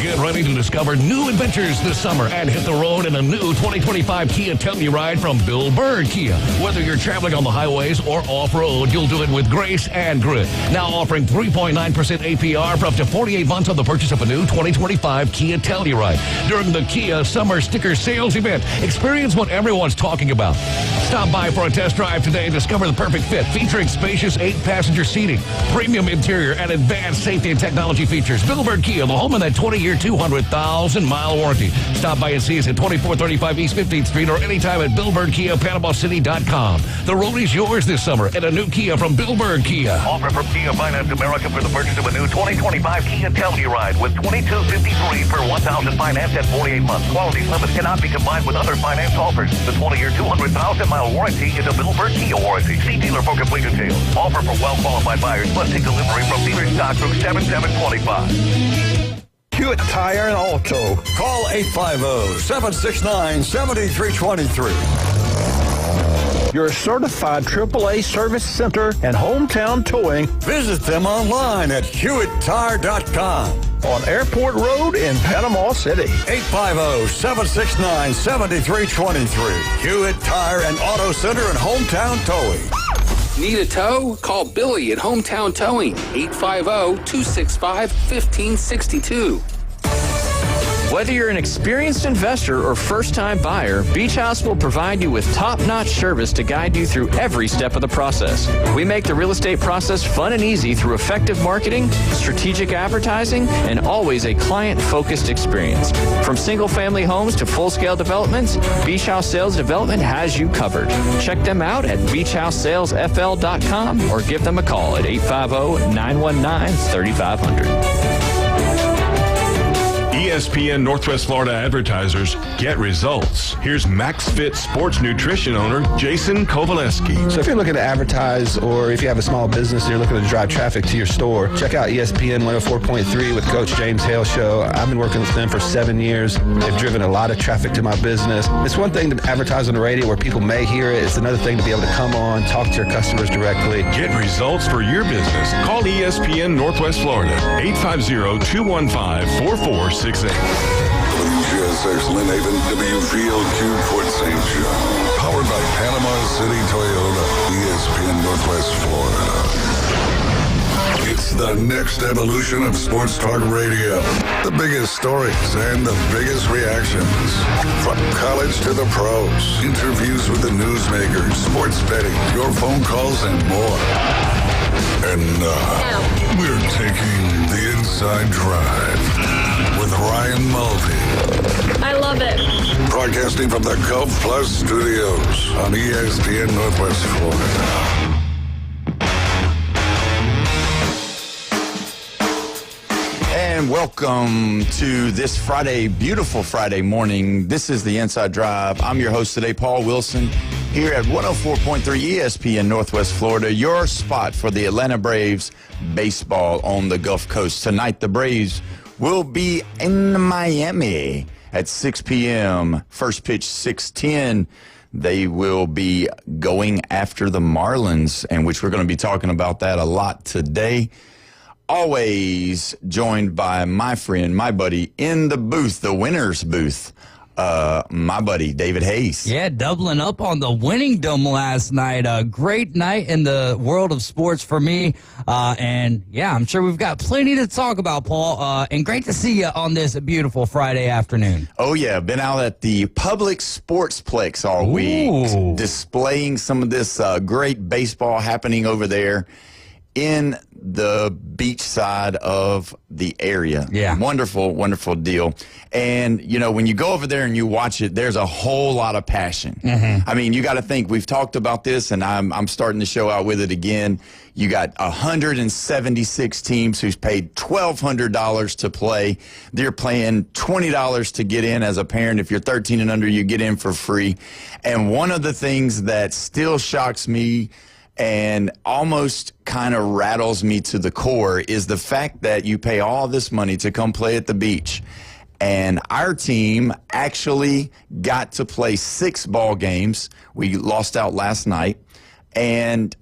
Get ready to discover new adventures this summer and hit the road in a new 2025 Kia Telluride from Bill Bird Kia. Whether you're traveling on the highways or off-road, you'll do it with grace and grit. Now offering 3.9% APR for up to 48 months on the purchase of a new 2025 Kia Telluride. During the Kia Summer Sticker Sales Event, experience what everyone's talking about. Stop by for a test drive today and discover the perfect fit, featuring spacious 8-passenger seating, premium interior, and advanced safety and technology features. Bill Bird Kia, the home of that 20-year, 200,000-mile warranty. Stop by and see us at 2435 East 15th Street or anytime at BillBirdKiaPanamaCity.com. The road is yours this summer in a new Kia from Bill Bird Kia. Offer from Kia Finance America for the purchase of a new 2025 Kia Telluride with $2,253 per $1,000 financed at 48 months. Quality limits cannot be combined with other finance offers. The 20-year, 200,000-mile warranty is a Bill Bird Kia warranty. See dealer for complete details. Offer for well-qualified buyers must take delivery from dealer stock through 7725. Hewitt Tire and Auto. Call 850-769-7323. Your certified AAA service center and hometown towing. Visit them online at HewittTire.com. On Airport Road in Panama City. 850-769-7323. Hewitt Tire and Auto Center and hometown towing. Need a tow? Call Billy at Hometown Towing, 850-265-1562. Whether you're an experienced investor or first-time buyer, Beach House will provide you with top-notch service to guide you through every step of the process. We make the real estate process fun and easy through effective marketing, strategic advertising, and always a client-focused experience. From single-family homes to full-scale developments, Beach House Sales Development has you covered. Check them out at beachhousesalesfl.com or give them a call at 850-919-3500. ESPN Northwest Florida advertisers get results. Here's MaxFit Sports Nutrition owner Jason Kovaleski. So if you're looking to advertise or if you have a small business and you're looking to drive traffic to your store, check out ESPN 104.3 with Coach James Hale Show. I've been working with them for 7 years. They've driven a lot of traffic to my business. It's one thing to advertise on the radio where people may hear it. It's another thing to be able to come on, talk to your customers directly. Get results for your business. Call ESPN Northwest Florida, 850-215-4468. WGSX Lynn Haven, WVLQ Port St. John. Powered by Panama City Toyota, ESPN Northwest Florida. It's the next evolution of sports talk radio. The biggest stories and the biggest reactions. From college to the pros. Interviews with the newsmakers, sports betting, your phone calls, and more. And now, we're taking the inside drive with Ryan Mulvey. I love it. Broadcasting from the Gulf Plus Studios on ESPN Northwest Florida. And welcome to this Friday, beautiful Friday morning. This is the Inside Drive. I'm your host today, Paul Wilson, here at 104.3 ESPN Northwest Florida, your spot for the Atlanta Braves baseball on the Gulf Coast. Tonight, the Braves will be in Miami at 6 p.m. First pitch, 6:10. They will be going after the Marlins, and which we're going to be talking about that a lot today. Always joined by my friend, my buddy in the booth, the winner's booth, my buddy, David Hayes. Yeah, doubling up on the winning dome last night. A great night in the world of sports for me. And, yeah, I'm sure we've got plenty to talk about, Paul. And great to see you on this beautiful Friday afternoon. Oh, yeah. Been out at the Public Sportsplex all week, displaying some of this great baseball happening over there in the beach side of the area. Yeah. Wonderful, wonderful deal. And, you know, when you go over there and you watch it, there's a whole lot of passion. Mm-hmm. I mean, you got to think, we've talked about this, and I'm starting the show out with it again. You got 176 teams who's paid $1,200 to play. They're paying $20 to get in as a parent. If you're 13 and under, you get in for free. And one of the things that still shocks me and almost kind of rattles me to the core is the fact that you pay all this money to come play at the beach. And our team actually got to play 6 ball games. We lost out last night. And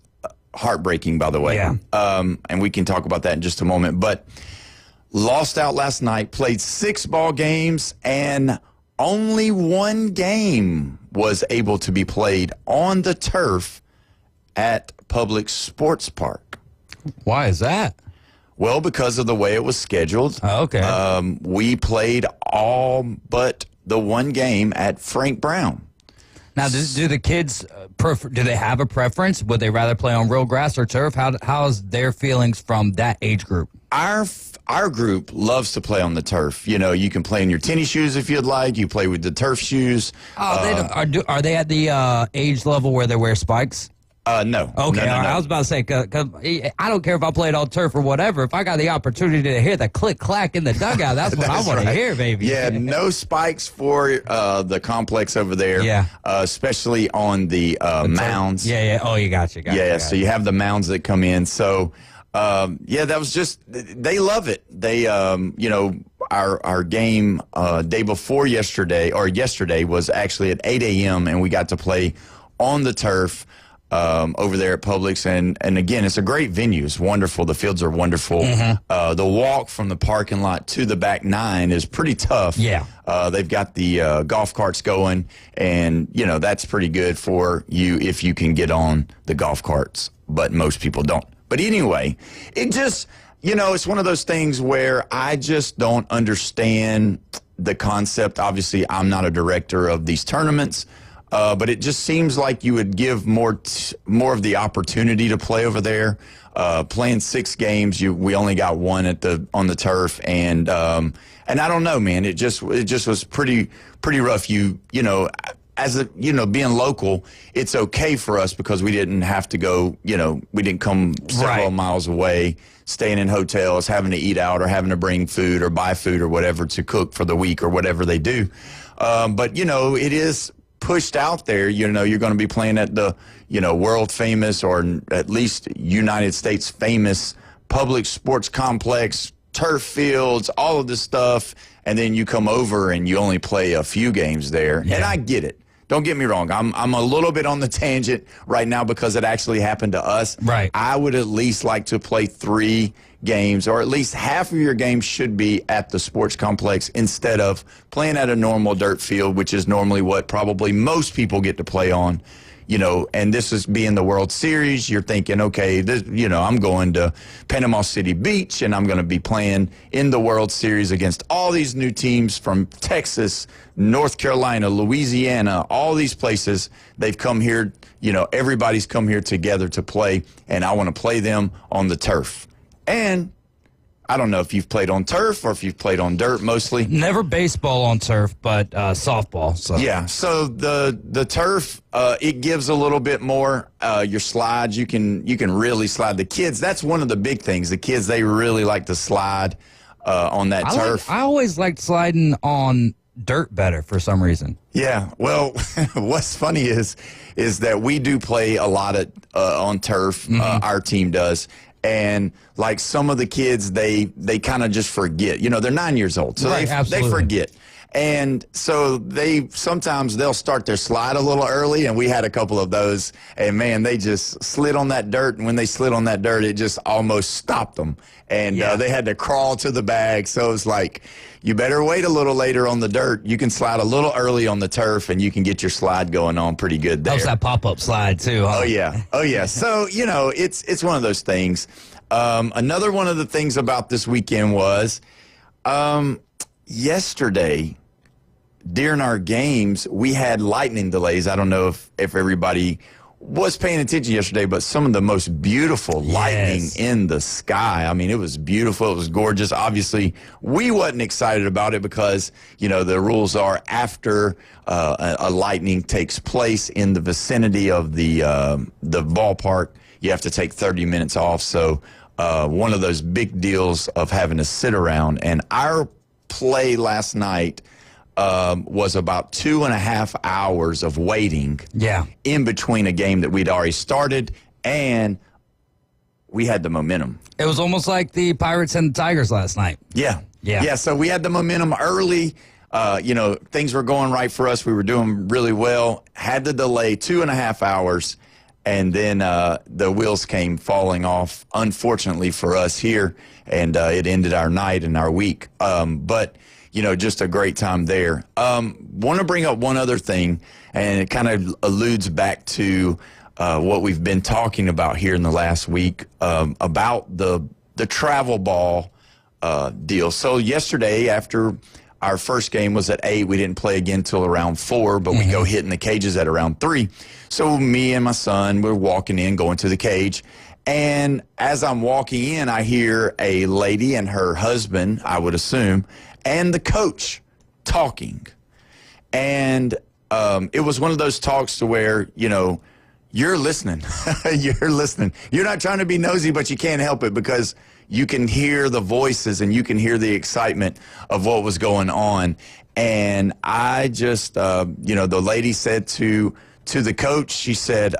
heartbreaking, by the way. Yeah. And we can talk about that in just a moment. But lost out last night, played 6 ball games, and only 1 game was able to be played on the turf at Public Sports Park. Why is that? Well, because of the way it was scheduled. Oh, okay. We played all but the 1 game at Frank Brown. Now, do the kids do they have a preference? Would they rather play on real grass or turf? How's their feelings from that age group? Our group loves to play on the turf. You know, you can play in your tennis shoes if you'd like. You play with the turf shoes. Oh, are they at the age level where they wear spikes? No. Okay, No. I was about to say, cause I don't care if I played on turf or whatever. If I got the opportunity to hear the click-clack in the dugout, that's what I want to hear, baby. Yeah, no spikes for the complex over there. Yeah. Especially on the mounds. Yeah. Oh, you got you. So you have the mounds that come in. So, that was just, they love it. They, our game day before yesterday was actually at 8 a.m. and we got to play on the turf over there at Publix, and again, it's a great venue. It's wonderful. The fields are wonderful. Mm-hmm. The walk from the parking lot to the back 9 is pretty tough. Yeah. They've got the golf carts going, and that's pretty good for you if you can get on the golf carts, but most people don't. But anyway, it just, it's one of those things where I just don't understand the concept. Obviously, I'm not a director of these tournaments. But it just seems like you would give more of the opportunity to play over there. Playing 6 games, we only got 1 on the turf, and I don't know, man. It just was pretty rough. Being local, it's okay for us because we didn't have to go. We didn't come several miles away, staying in hotels, having to eat out, or having to bring food or buy food or whatever to cook for the week or whatever they do. But it is pushed out there. You're going to be playing at the world famous, or at least United States famous Public Sports Complex, turf fields, all of this stuff, and then you come over and you only play a few games there. And I get it. Don't get me wrong. I'm a little bit on the tangent right now because it actually happened to us. Right. I would at least like to play 3 games, or at least half of your games should be at the sports complex instead of playing at a normal dirt field, which is normally what probably most people get to play on. And this is being the World Series. You're thinking, okay, I'm going to Panama City Beach, and I'm going to be playing in the World Series against all these new teams from Texas, North Carolina, Louisiana, all these places. They've come here, everybody's come here together to play, and I want to play them on the turf. And I don't know if you've played on turf or if you've played on dirt mostly. Never baseball on turf, but softball. So. Yeah, so the turf, it gives a little bit more. Your slides, you can really slide. The kids, that's one of the big things. The kids, they really like to slide on that turf. I always liked sliding on dirt better for some reason. Yeah, well, what's funny is that we do play a lot on turf. Mm-hmm. Our team does. And like some of the kids, they kind of just forget. They're 9 years old, so they forget. And so sometimes they'll start their slide a little early, and we had a couple of those. And man, they just slid on that dirt, and when they slid on that dirt, it just almost stopped them. And they had to crawl to the bag. So it's like, you better wait a little later on the dirt. You can slide a little early on the turf, and you can get your slide going on pretty good there. Helps that pop-up slide too, huh? Oh yeah. So it's one of those things. Another one of the things about this weekend was yesterday during our games we had lightning delays. I don't know if everybody was paying attention yesterday, but some of the most beautiful lightning in the sky. I mean, it was beautiful. It was gorgeous. Obviously, we wasn't excited about it because, the rules are after a lightning takes place in the vicinity of the ballpark, you have to take 30 minutes off. So one of those big deals of having to sit around. And our play last night was about 2.5 hours of waiting in between a game that we'd already started, and we had the momentum. It was almost like the Pirates and the Tigers last night. Yeah. So we had the momentum early. Things were going right for us. We were doing really well. Had the delay 2.5 hours, And then the wheels came falling off, unfortunately for us here, and it ended our night and our week. But, just a great time there. Want to bring up one other thing, and it kind of alludes back to what we've been talking about here in the last week about the travel ball deal. So yesterday, after our first game was at 8, we didn't play again till around 4, but we go hitting the cages at around 3. So me and my son, we're walking in, going to the cage. And as I'm walking in, I hear a lady and her husband, I would assume, and the coach talking. And it was one of those talks to where, you're listening. You're listening. You're not trying to be nosy, but you can't help it because you can hear the voices and you can hear the excitement of what was going on. And I just, the lady said to the coach, she said,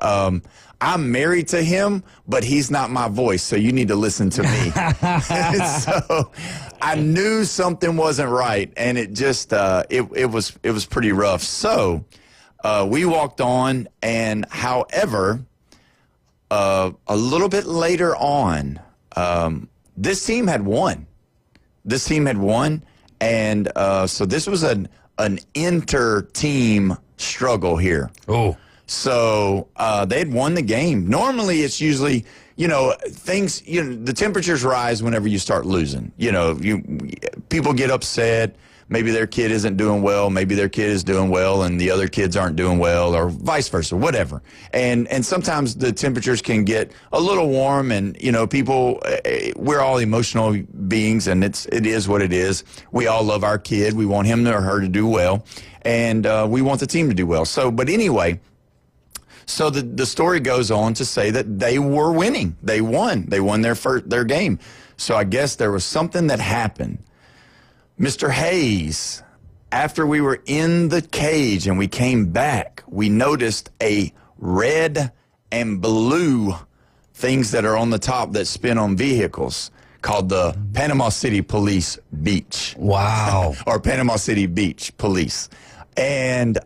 I'm married to him, but he's not my voice, so you need to listen to me. So I knew something wasn't right, and it just it was pretty rough. So we walked on, and however, a little bit later on, this team had won. And so this was an inter-team struggle here. Oh. So they'd won the game. Normally it's usually, things, the temperatures rise whenever you start losing. People get upset. Maybe their kid isn't doing well. Maybe their kid is doing well and the other kids aren't doing well, or vice versa, whatever. And sometimes the temperatures can get a little warm, and, people, we're all emotional beings, and it is what it is. We all love our kid. We want him or her to do well, and we want the team to do well. So, but anyway, so the story goes on to say that they were winning. They won. They won their game. So I guess there was something that happened. Mr. Hayes, after we were in the cage and we came back, we noticed a red and blue things that are on the top that spin on vehicles called the Panama City Police Beach. Wow. Or Panama City Beach Police. And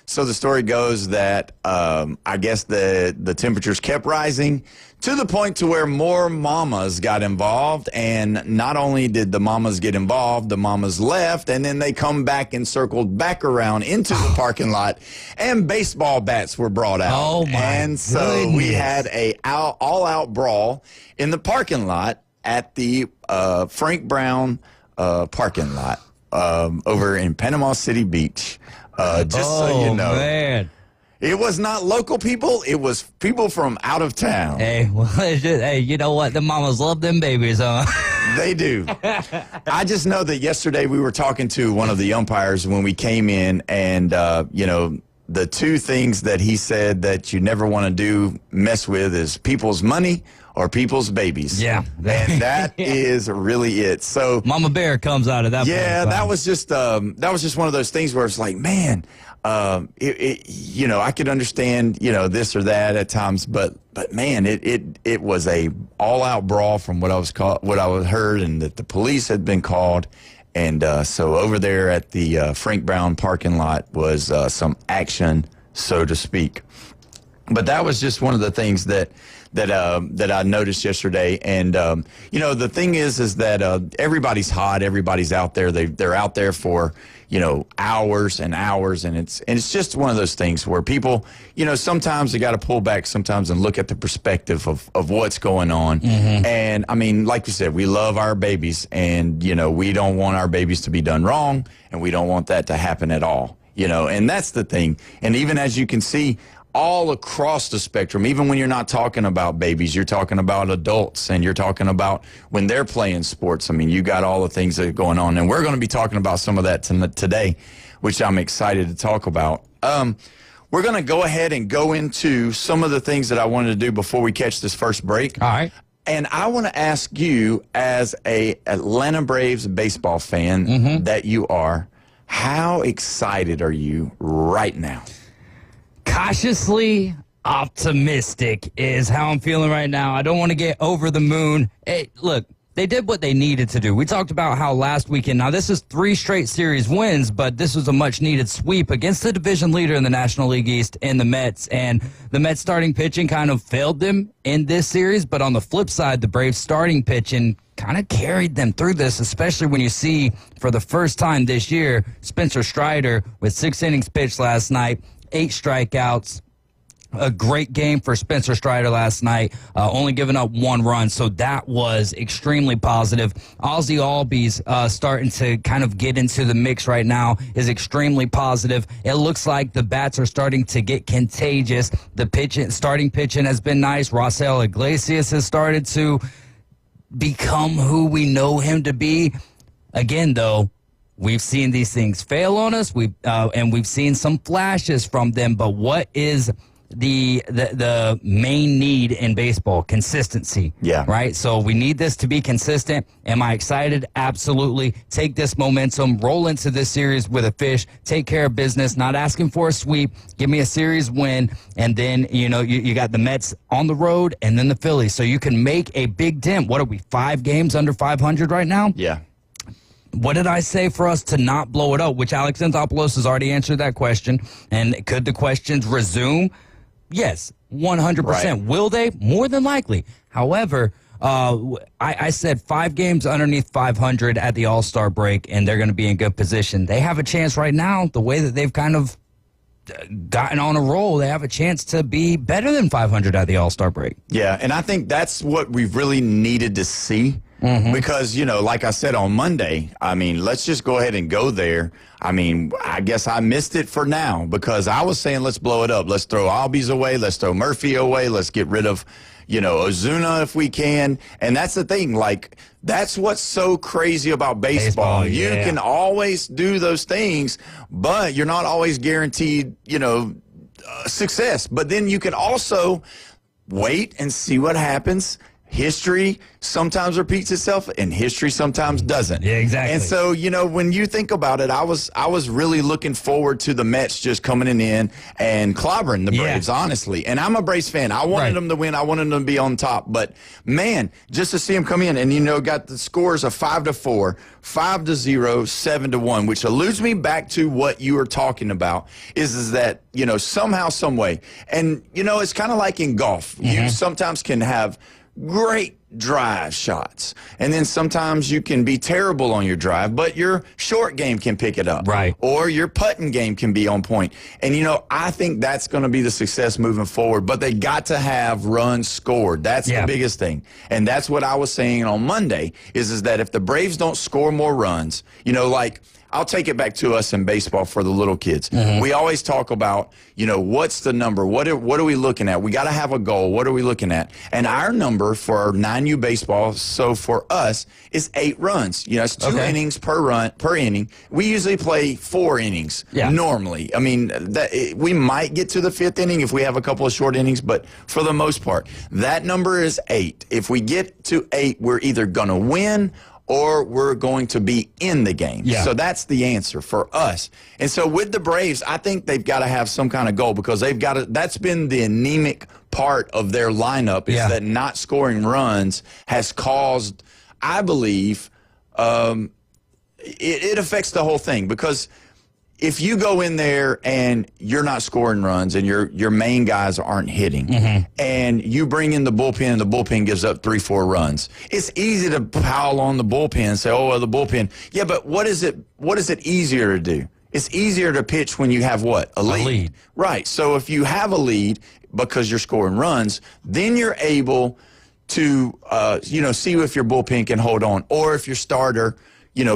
so the story goes that I guess the temperatures kept rising to the point to where more mamas got involved. And not only did the mamas get involved, the mamas left, and then they come back and circled back around into the parking lot, and baseball bats were brought out. Oh, my And so we had a all-out brawl in the parking lot at the Frank Brown parking lot. Over in Panama City Beach. So you know. Man. It was not local people. It was people from out of town. Hey, well, hey, you know what? The mamas love them babies, huh? They do. I just know that yesterday we were talking to one of the umpires when we came in, and, the two things that he said that you never want to mess with is people's money or people's babies. Yeah. And that is really it. So Mama Bear comes out of that. Yeah, that was just one of those things where it's like, man, I could understand, this or that at times, but man, it was a all out brawl from what I heard, and that the police had been called. And so over there at the Frank Brown parking lot was some action, so to speak. But that was just one of the things that I noticed yesterday. And the thing is that everybody's hot, everybody's out there. They're out there for hours and hours, and it's just one of those things where people, sometimes they got to pull back sometimes and look at the perspective of what's going on. Mm-hmm. And I mean, like you said, we love our babies, and we don't want our babies to be done wrong, and we don't want that to happen at all. And that's the thing. And even as you can see, all across the spectrum, even when you're not talking about babies, you're talking about adults, and you're talking about when they're playing sports. I mean, you got all the things that are going on, and we're going to be talking about some of that today, which I'm excited to talk about. We're going to go ahead and go into some of the things that I wanted to do before we catch this first break. All right. And I want to ask you, as a Atlanta Braves baseball fan that you are, how excited are you right now? Cautiously optimistic is how I'm feeling right now. I don't want to get over the moon. Hey, look, They did what they needed to do. We talked about how last weekend, now this is 3 straight series wins, but this was a much-needed sweep against the division leader in the National League East in the Mets. And the Mets starting pitching kind of failed them in this series, but on the flip side, the Braves starting pitching kind of carried them through this, especially when you see for the first time this year, Spencer Strider with 6 innings pitched last night, 8 strikeouts. A great game for Spencer Strider last night, only giving up 1 run, so that was extremely positive. Ozzie Albies starting to kind of get into the mix right now is extremely positive. It looks like the bats are starting to get contagious. The starting pitching has been nice. Raisel Iglesias has started to become who we know him to be. Again, though, we've seen these things fail on us. And we've seen some flashes from them, but what is the main need in baseball? Consistency. Yeah. Right? So we need this to be consistent. Am I excited? Absolutely. Take this momentum, roll into this series with a fish, take care of business, not asking for a sweep, give me a series win, and then, you got the Mets on the road and then the Phillies. So you can make a big dent. What are we, 5 games under 500 right now? Yeah. What did I say for us to not blow it up? Which Alex Anthopoulos has already answered that question. And could the questions resume? Yes, 100%. Right. Will they? More than likely. However, I said 5 games underneath 500 at the All-Star break, and they're going to be in good position. They have a chance right now, the way that they've kind of gotten on a roll, they have a chance to be better than 500 at the All-Star break. Yeah, and I think that's what we've really needed to see. Because, like I said on Monday, let's just go ahead and go there. I guess I missed it for now because I was saying let's blow it up. Let's throw Albies away. Let's throw Murphy away. Let's get rid of, Ozuna if we can. And that's the thing. That's what's so crazy about baseball. You can always do those things, but you're not always guaranteed, success. But then you can also wait and see what happens. History sometimes repeats itself, and history sometimes doesn't. Yeah, exactly. And so, when you think about it, I was really looking forward to the Mets just coming in and clobbering the Braves, honestly. And I'm a Braves fan. I wanted them to win. I wanted them to be on top. But, man, just to see them come in and, got the scores of 5-4, 5-0, 7-1, which alludes me back to what you were talking about, is that, somehow, some way. And, it's kind of like in golf. You sometimes can have great drive shots, and then sometimes you can be terrible on your drive, but your short game can pick it up, right? Or your putting game can be on point. And I think that's going to be the success moving forward. But they got to have runs scored. That's the biggest thing, and that's what I was saying on Monday. Is that if the Braves don't score more runs, I'll take it back to us in baseball for the little kids. We always talk about, what's the number? What are we looking at? We got to have a goal. What are we looking at? And our number for 9U baseball, so for us, is 8 runs. It's 2 innings per inning. We usually play 4 innings normally. We might get to the 5th inning if we have a couple of short innings, but for the most part, that number is 8. If we get to 8, we're either going to win or we're going to be in the game. Yeah. So that's the answer for us. And so with the Braves, I think they've got to have some kind of goal because they've got to, that's been the anemic part of their lineup is that not scoring runs has caused, I believe, it affects the whole thing because if you go in there and you're not scoring runs and your main guys aren't hitting and you bring in the bullpen and the bullpen gives up 3-4 runs, it's easy to pile on the bullpen and say, oh, well, the bullpen. Yeah, but what is it easier to do? It's easier to pitch when you have what? A lead. Right. So if you have a lead because you're scoring runs, then you're able to, see if your bullpen can hold on or if your starter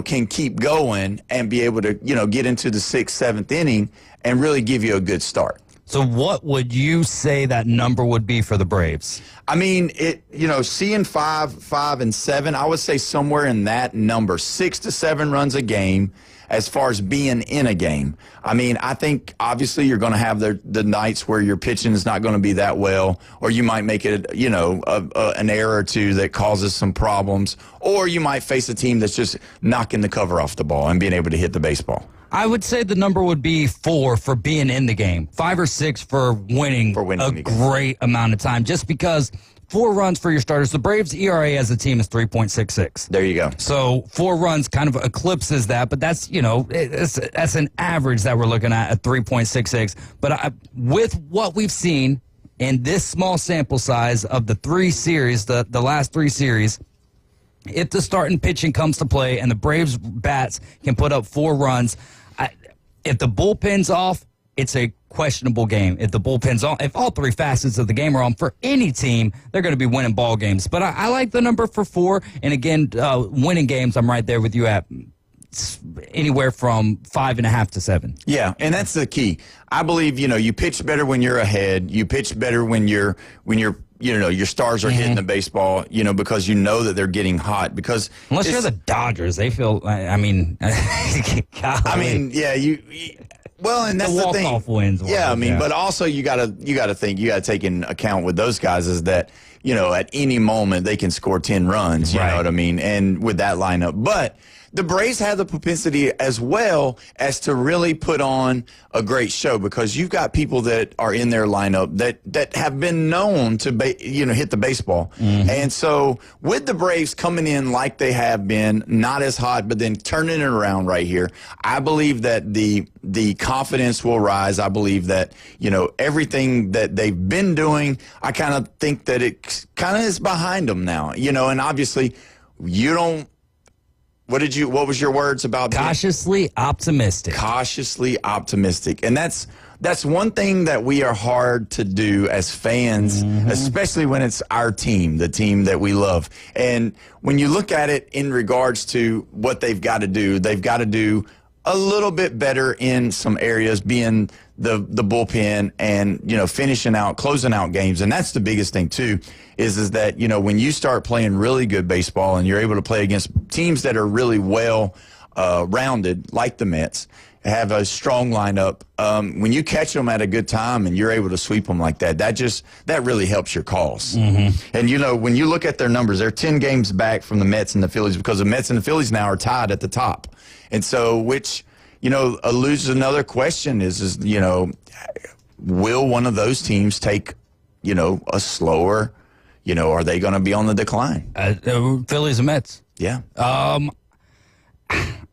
can keep going and be able to, get into the 6th, 7th inning and really give you a good start. So what would you say that number would be for the Braves? Seeing 5 and 7, I would say somewhere in that number, 6 to 7 runs a game as far as being in a game. I think obviously you're going to have the nights where your pitching is not going to be that well, or you might make it, an error or two that causes some problems, or you might face a team that's just knocking the cover off the ball and being able to hit the baseball. I would say the number would be 4 for being in the game, 5 or 6 for winning a great amount of time, just because 4 runs for your starters. The Braves' ERA as a team is 3.66. There you go. So 4 runs kind of eclipses that, but that's, that's an average that we're looking at 3.66. But with what we've seen in this small sample size of the 3 series, the last 3 series, if the starting pitching comes to play and the Braves bats can put up 4 runs, if the bullpen's off, it's a questionable game. If the bullpen's on, if all 3 facets of the game are on for any team, they're going to be winning ball games. But I like the number for 4. And again, winning games, I'm right there with you at anywhere from 5.5 to 7. Yeah, and that's the key. I believe, you pitch better when you're ahead. You pitch better when you're your stars are hitting the baseball, because that they're getting hot. Because unless you're the Dodgers, they feel. I mean, well, and that's the thing. Walk-off wins. Yeah, but also you gotta take in account with those guys is that at any moment they can score 10 runs. You know what I mean? And with that lineup, but the Braves have the propensity as well as to really put on a great show because you've got people that are in their lineup that have been known to hit the baseball. Mm-hmm. And so with the Braves coming in like they have been, not as hot, but then turning it around right here, I believe that the confidence will rise. I believe that, everything that they've been doing, I kind of think that it kind of is behind them now, and obviously you don't. What was your words about cautiously optimistic? Cautiously optimistic. And that's one thing that we are hard to do as fans, especially when it's our team, the team that we love. And when you look at it in regards to what they've got to do a little bit better in some areas, being the bullpen and, closing out games. And that's the biggest thing, too, is that, when you start playing really good baseball and you're able to play against teams that are really well rounded, like the Mets, have a strong lineup, when you catch them at a good time and you're able to sweep them like that really helps your cause. Mm-hmm. And, when you look at their numbers, they're 10 games back from the Mets and the Phillies because the Mets and the Phillies now are tied at the top. And so, which, loses another question is, will one of those teams take, a slower, are they going to be on the decline? Phillies and Mets. Yeah.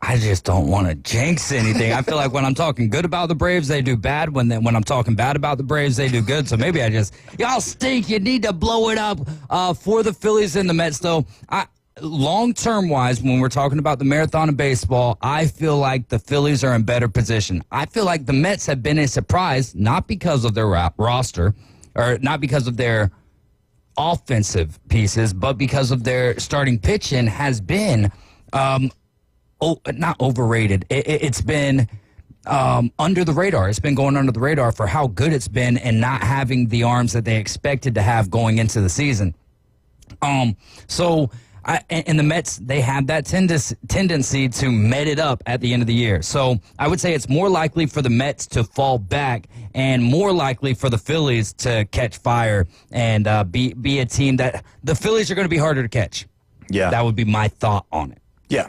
I just don't want to jinx anything. I feel like when I'm talking good about the Braves, they do bad. When I'm talking bad about the Braves, they do good. So maybe y'all stink. You need to blow it up for the Phillies and the Mets, though. Long-term wise, when we're talking about the marathon of baseball, I feel like the Phillies are in better position. I feel like the Mets have been a surprise, not because of their roster or not because of their offensive pieces, but because of their starting pitching has been not overrated. It's been under the radar. It's been going under the radar for how good it's been and not having the arms that they expected to have going into the season. And the Mets, they have that tendency to met it up at the end of the year. So I would say it's more likely for the Mets to fall back and more likely for the Phillies to catch fire and be a team that the Phillies are going to be harder to catch. Yeah. That would be my thought on it. Yeah.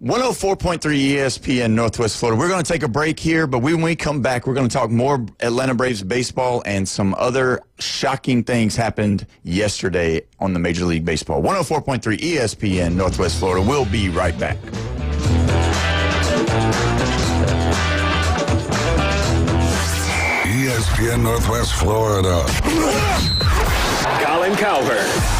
104.3 ESPN Northwest Florida. We're going to take a break here, but when we come back, we're going to talk more Atlanta Braves baseball and some other shocking things happened yesterday on the Major League Baseball. 104.3 ESPN Northwest Florida. We'll be right back. ESPN Northwest Florida. Colin Cowherd.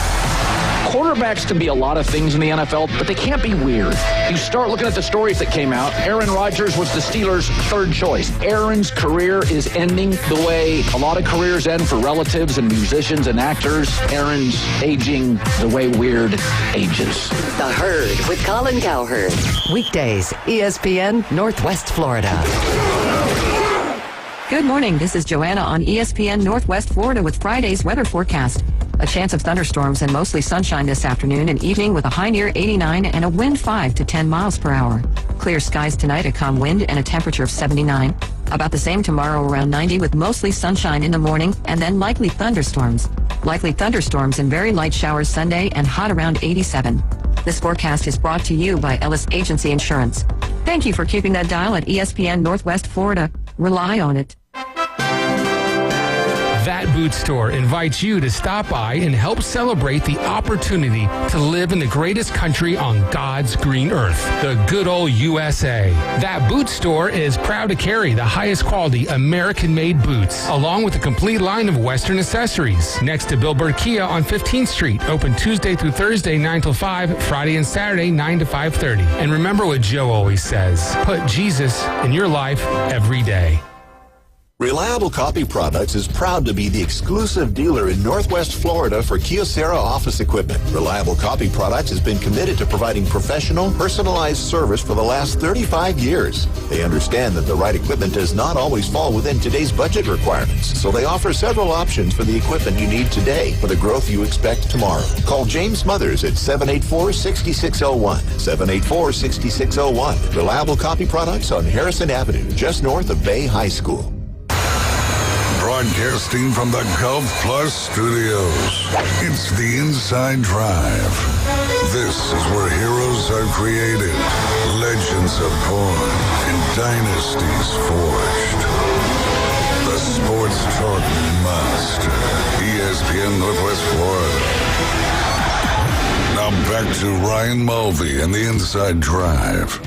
Quarterbacks can be a lot of things in the NFL, but they can't be weird. You start looking at the stories that came out. Aaron Rodgers was the Steelers' third choice. Aaron's career is ending the way a lot of careers end for relatives and musicians and actors. Aaron's aging the way weird ages. The Herd with Colin Cowherd. Weekdays, ESPN Northwest Florida. Good morning. This is Joanna on ESPN Northwest Florida with Friday's weather forecast. A chance of thunderstorms and mostly sunshine this afternoon and evening with a high near 89 and a wind 5 to 10 miles per hour. Clear skies tonight, a calm wind and a temperature of 79. About the same tomorrow, around 90 with mostly sunshine in the morning and then likely thunderstorms. Likely thunderstorms and very light showers Sunday and hot around 87. This forecast is brought to you by Ellis Agency Insurance. Thank you for keeping that dial at ESPN Northwest Florida. Rely on it. That Boot Store invites you to stop by and help celebrate the opportunity to live in the greatest country on God's green earth, the good old USA. That Boot Store is proud to carry the highest quality American-made boots, along with a complete line of Western accessories. Next to Bill Bird Kia on 15th Street, open Tuesday through Thursday 9 till 5, Friday and Saturday 9 to 5:30. And remember what Joe always says, put Jesus in your life every day. Reliable Copy Products is proud to be the exclusive dealer in Northwest Florida for Kyocera office equipment. Reliable Copy Products has been committed to providing professional, personalized service for the last 35 years. They understand that the right equipment does not always fall within today's budget requirements, so they offer several options for the equipment you need today for the growth you expect tomorrow. Call James Smothers at 784-6601, 784-6601. Reliable Copy Products on Harrison Avenue, just north of Bay High School. Broadcasting from the Gulf Plus studios, it's the Inside Drive. This is where heroes are created, legends are born, and dynasties forged. The Sports Talk Master, ESPN Northwest Florida. Now back to Ryan Mulvey and the Inside Drive.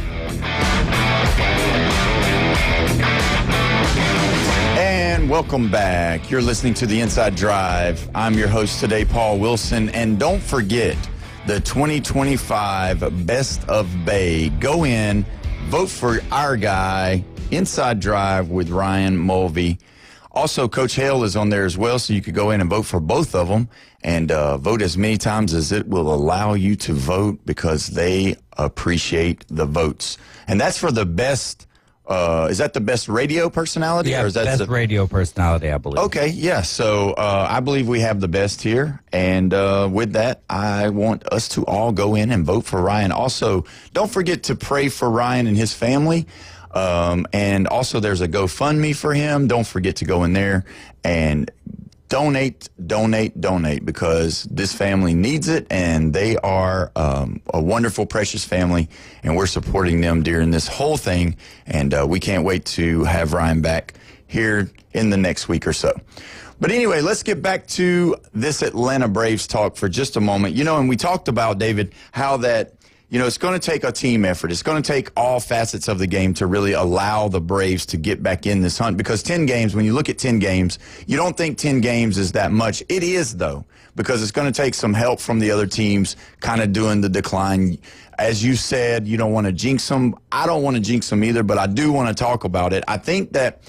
And welcome back. You're listening to the Inside Drive. I'm your host today, Paul Wilson. And don't forget the 2025 Best of Bay. Go in, vote for our guy, Inside Drive with Ryan Mulvey. Also, Coach Hale is on there as well, so you could go in and vote for both of them and vote as many times as it will allow you to vote because they appreciate the votes. And that's for the best. Is that the best radio personality? Yeah, or is that best radio personality, I believe. Okay, yeah. So I believe we have the best here. And with that, I want us to all go in and vote for Ryan. Also, don't forget to pray for Ryan and his family. And also, there's a GoFundMe for him. Don't forget to go in there and donate, because this family needs it, and they are a wonderful, precious family, and we're supporting them during this whole thing, and we can't wait to have Ryan back here in the next week or so. But anyway, let's get back to this Atlanta Braves talk for just a moment. You know, and we talked about, David, how that, you know, it's going to take a team effort. It's going to take all facets of the game to really allow the Braves to get back in this hunt. Because 10 games, when you look at 10 games, you don't think 10 games is that much. It is, though, because it's going to take some help from the other teams kind of doing the decline. As you said, you don't want to jinx them. I don't want to jinx them either, but I do want to talk about it. I think that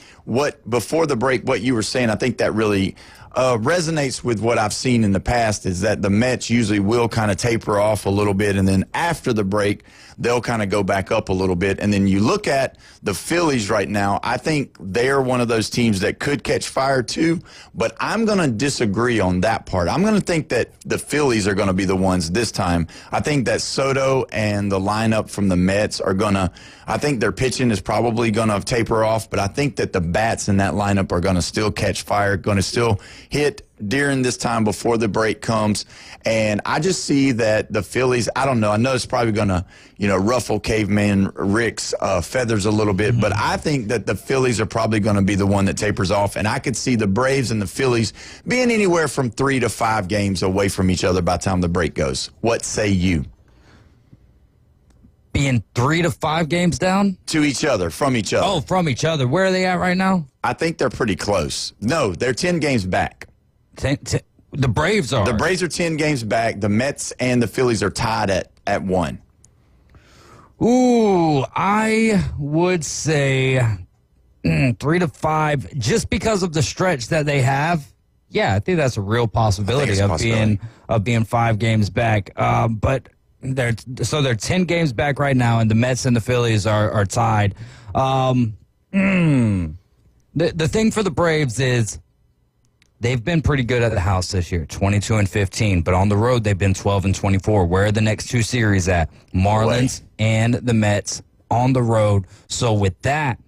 before the break, what you were saying, I think that really resonates with what I've seen in the past, is that the Mets usually will kind of taper off a little bit, and then after the break, they'll kind of go back up a little bit. And then you look at the Phillies right now, I think they're one of those teams that could catch fire too, but I'm going to disagree on that part. I'm going to think that the Phillies are going to be the ones this time. I think that Soto and the lineup from the Mets are going to, I think their pitching is probably going to taper off, but I think that the bats in that lineup are going to still catch fire, going to still hit during this time before the break comes. And I just see that the Phillies, I don't know, I know it's probably going to, you know, ruffle Caveman Rick's feathers a little bit, but I think that the Phillies are probably going to be the one that tapers off. And I could see the Braves and the Phillies being anywhere from 3 to 5 games away from each other by the time the break goes. What say you? Being 3 to 5 games down? To each other, from each other. Oh, from each other. Where are they at right now? I think they're pretty close. No, they're 10 games back. The Braves are. The Braves are 10 games back. The Mets and the Phillies are tied at 1. Ooh, I would say 3 to 5, just because of the stretch that they have. Yeah, I think that's a real possibility of being 5 games back. But they're 10 games back right now, and the Mets and the Phillies are tied. The thing for the Braves is they've been pretty good at the house this year, 22-15, but on the road they've been 12-24. Where are the next 2 series at? Marlins and the Mets on the road. So with that,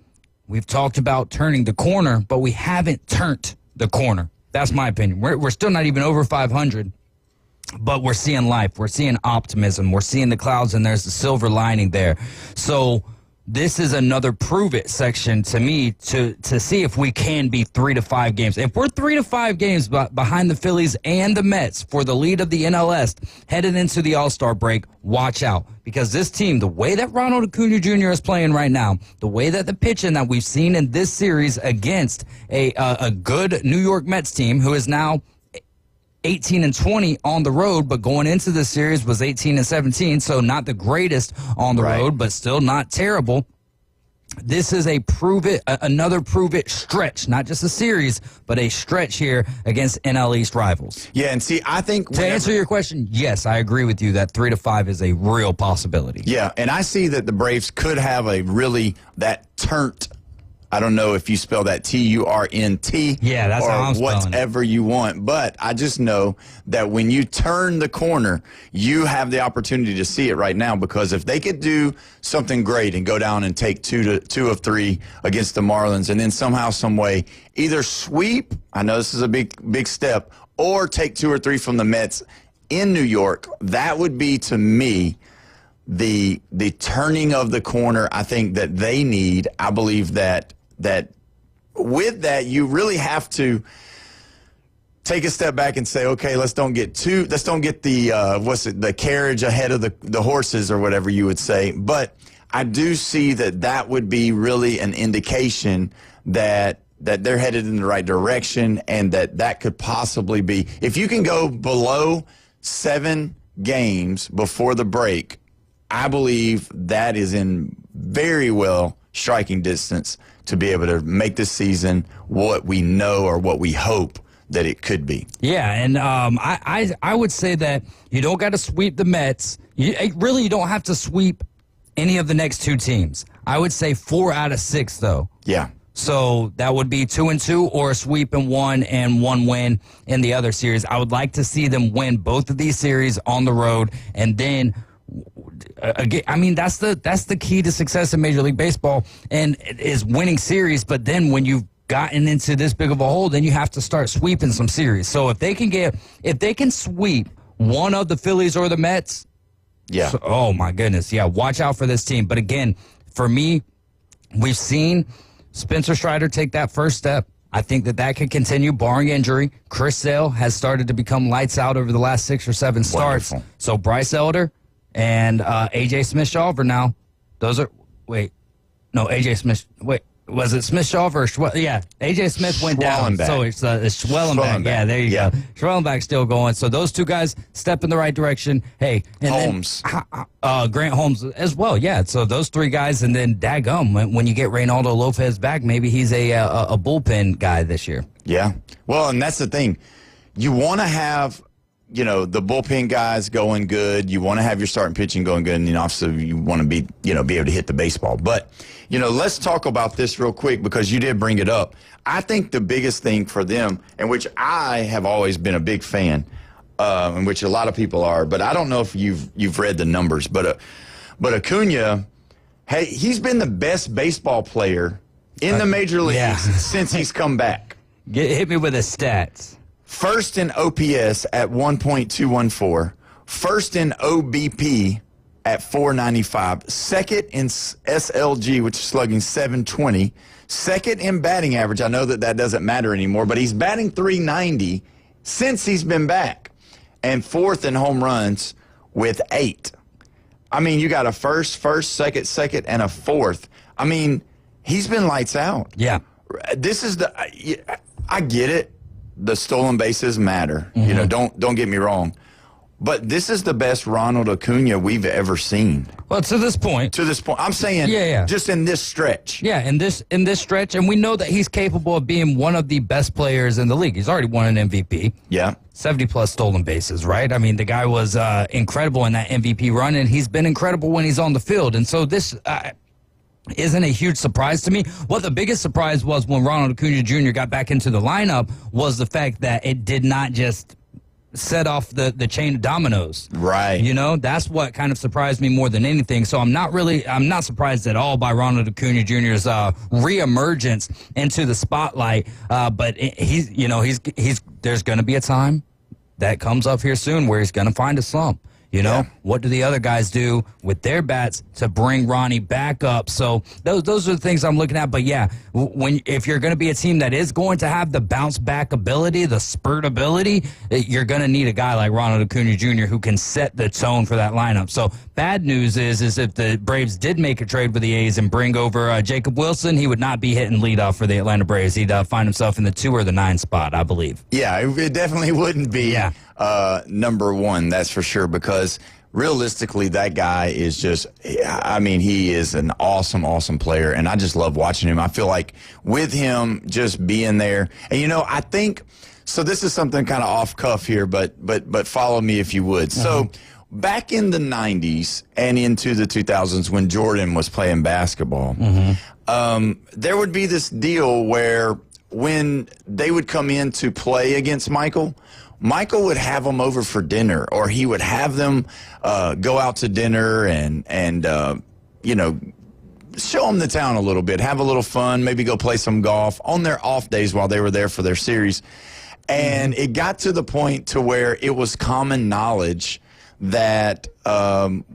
we've talked about turning the corner, but we haven't turned the corner. That's my opinion. We're still not even over 500, but we're seeing life. We're seeing optimism. We're seeing the clouds, and there's the silver lining there. So this is another prove it section to me to see if we can be 3 to 5 games. If we're 3 to 5 games behind the Phillies and the Mets for the lead of the NL East headed into the All-Star break, watch out. Because this team, the way that Ronald Acuna Jr. is playing right now, the way that the pitching that we've seen in this series against a good New York Mets team who is now 18-20 on the road, but going into the series was 18-17, so not the greatest on the road, but still not terrible. This is another prove it stretch, not just a series, but a stretch here against NL East rivals. Yeah, and see, I think to answer your question, yes, I agree with you that 3 to 5 is a real possibility. Yeah, and I see that the Braves could have that turnt. I don't know if you spell that T-U-R-N-T. Yeah, that's how I'm spelling it. Whatever you want. But I just know that when you turn the corner, you have the opportunity to see it right now, because if they could do something great and go down and take 2 of 3 against the Marlins and then somehow, some way, either sweep, I know this is a big step, or take 2 or 3 from the Mets in New York, that would be, to me, the turning of the corner I think that they need. I believe that with that, you really have to take a step back and say, okay, let's don't get the carriage ahead of the horses, or whatever you would say. But I do see that would be really an indication that they're headed in the right direction, and that could possibly be, if you can go below 7 games before the break, I believe that is in very well striking distance to be able to make this season what we know or what we hope that it could be. Yeah, and I would say that you don't got to sweep the Mets. You don't have to sweep any of the next 2 teams. I would say 4 out of 6, though. Yeah. So that would be 2-2, or a sweep in one and 1 win in the other series. I would like to see them win both of these series on the road, and then again, I mean, that's the key to success in Major League Baseball, and is winning series. But then when you've gotten into this big of a hole, then you have to start sweeping some series. So if they can sweep one of the Phillies or the Mets, yeah. So, oh my goodness, yeah. Watch out for this team. But again, for me, we've seen Spencer Strider take that first step. I think that could continue, barring injury. Chris Sale has started to become lights out over the last 6 or 7 starts. Wonderful. So Bryce Elder and A.J. Smith-Shawver now, those are, A.J. Smith, was it Smith-Shawver or yeah, A.J. Smith went down, so it's Schwellenbach. Yeah, there you go. Schwellenbach's still going, so those 2 guys step in the right direction. Hey, and Holmes. Then, Grant Holmes as well, yeah, so those 3 guys, and then daggum, when you get Reynaldo Lopez back, maybe he's a bullpen guy this year. Yeah, well, and that's the thing. You want to have, the bullpen guys going good. You want to have your starting pitching going good, and then also you want to be able to hit the baseball. But, let's talk about this real quick, because you did bring it up. I think the biggest thing for them, and which I have always been a big fan, and which a lot of people are, but I don't know if you've read the numbers, but Acuna, hey, he's been the best baseball player in the major leagues since he's come back. Hit me with the stats. First in OPS at 1.214. First in OBP at 495. Second in SLG, which is slugging 720. Second in batting average. I know that doesn't matter anymore, but he's batting 390 since he's been back. And 4th in home runs with 8. I mean, you got a first, second, and a 4th. I mean, he's been lights out. Yeah. This is I get it. The stolen bases matter. Mm-hmm. Don't get me wrong. But this is the best Ronald Acuna we've ever seen. Well, to this point. I'm saying just in this stretch. Yeah, in this stretch. And we know that he's capable of being one of the best players in the league. He's already won an MVP. Yeah. 70-plus stolen bases, right? I mean, the guy was incredible in that MVP run, and he's been incredible when he's on the field. And so this isn't a huge surprise to me. What the biggest surprise was when Ronald Acuna Jr. got back into the lineup was the fact that it did not just set off the chain of dominoes. Right. That's what kind of surprised me more than anything. So I'm not surprised at all by Ronald Acuna Jr.'s reemergence into the spotlight. But there's going to be a time that comes up here soon where he's going to find a slump. You know, what do the other guys do with their bats to bring Ronnie back up? So those are the things I'm looking at. But yeah, if you're going to be a team that is going to have the bounce back ability, the spurt ability, you're going to need a guy like Ronald Acuna Jr. who can set the tone for that lineup. So bad news is if the Braves did make a trade with the A's and bring over Jacob Wilson, he would not be hitting leadoff for the Atlanta Braves. He'd find himself in the 2 or the 9 spot, I believe. Yeah, it definitely wouldn't be number 1, that's for sure, because realistically, that guy is just, I mean, he is an awesome, awesome player, and I just love watching him. I feel like with him just being there, and you know, I think, so this is something kind of off cuff here, but follow me if you would. So back in the 90s and into the 2000s when Jordan was playing basketball, there would be this deal where when they would come in to play against Michael would have them over for dinner, or he would have them go out to dinner and you know, show them the town a little bit, have a little fun, maybe go play some golf on their off days while they were there for their series. And it got to the point to where it was common knowledge that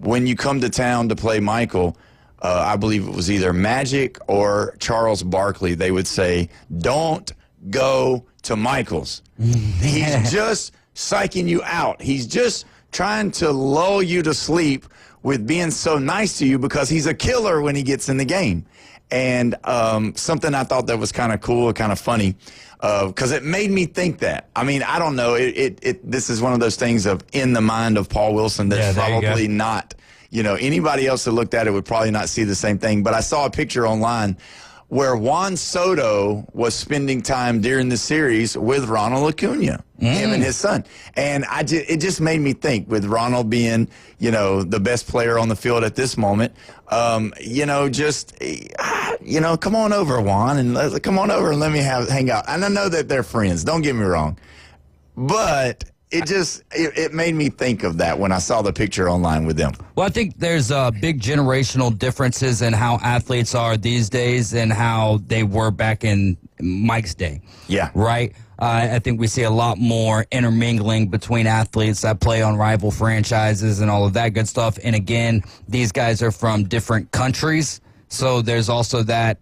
when you come to town to play Michael, I believe it was either Magic or Charles Barkley, they would say, don't go to Michael's. He's just psyching you out. He's just trying to lull you to sleep with being so nice to you because he's a killer when he gets in the game. And something I thought that was kind of cool, kind of funny, because it made me think that. I mean, I don't know. This is one of those things of in the mind of Paul Wilson that's probably not, you know, anybody else that looked at it would probably not see the same thing. But I saw a picture online where Juan Soto was spending time during the series with Ronald Acuna, him and his son. And it just made me think, with Ronald being, you know, the best player on the field at this moment, you know, just, you know, come on over, Juan, and come on over and let me hang out. And I know that they're friends, don't get me wrong. But it made me think of that when I saw the picture online with them. Well, I think there's big generational differences in how athletes are these days and how they were back in Mike's day. Yeah. Right? I think we see a lot more intermingling between athletes that play on rival franchises and all of that good stuff. And again, these guys are from different countries, so there's also that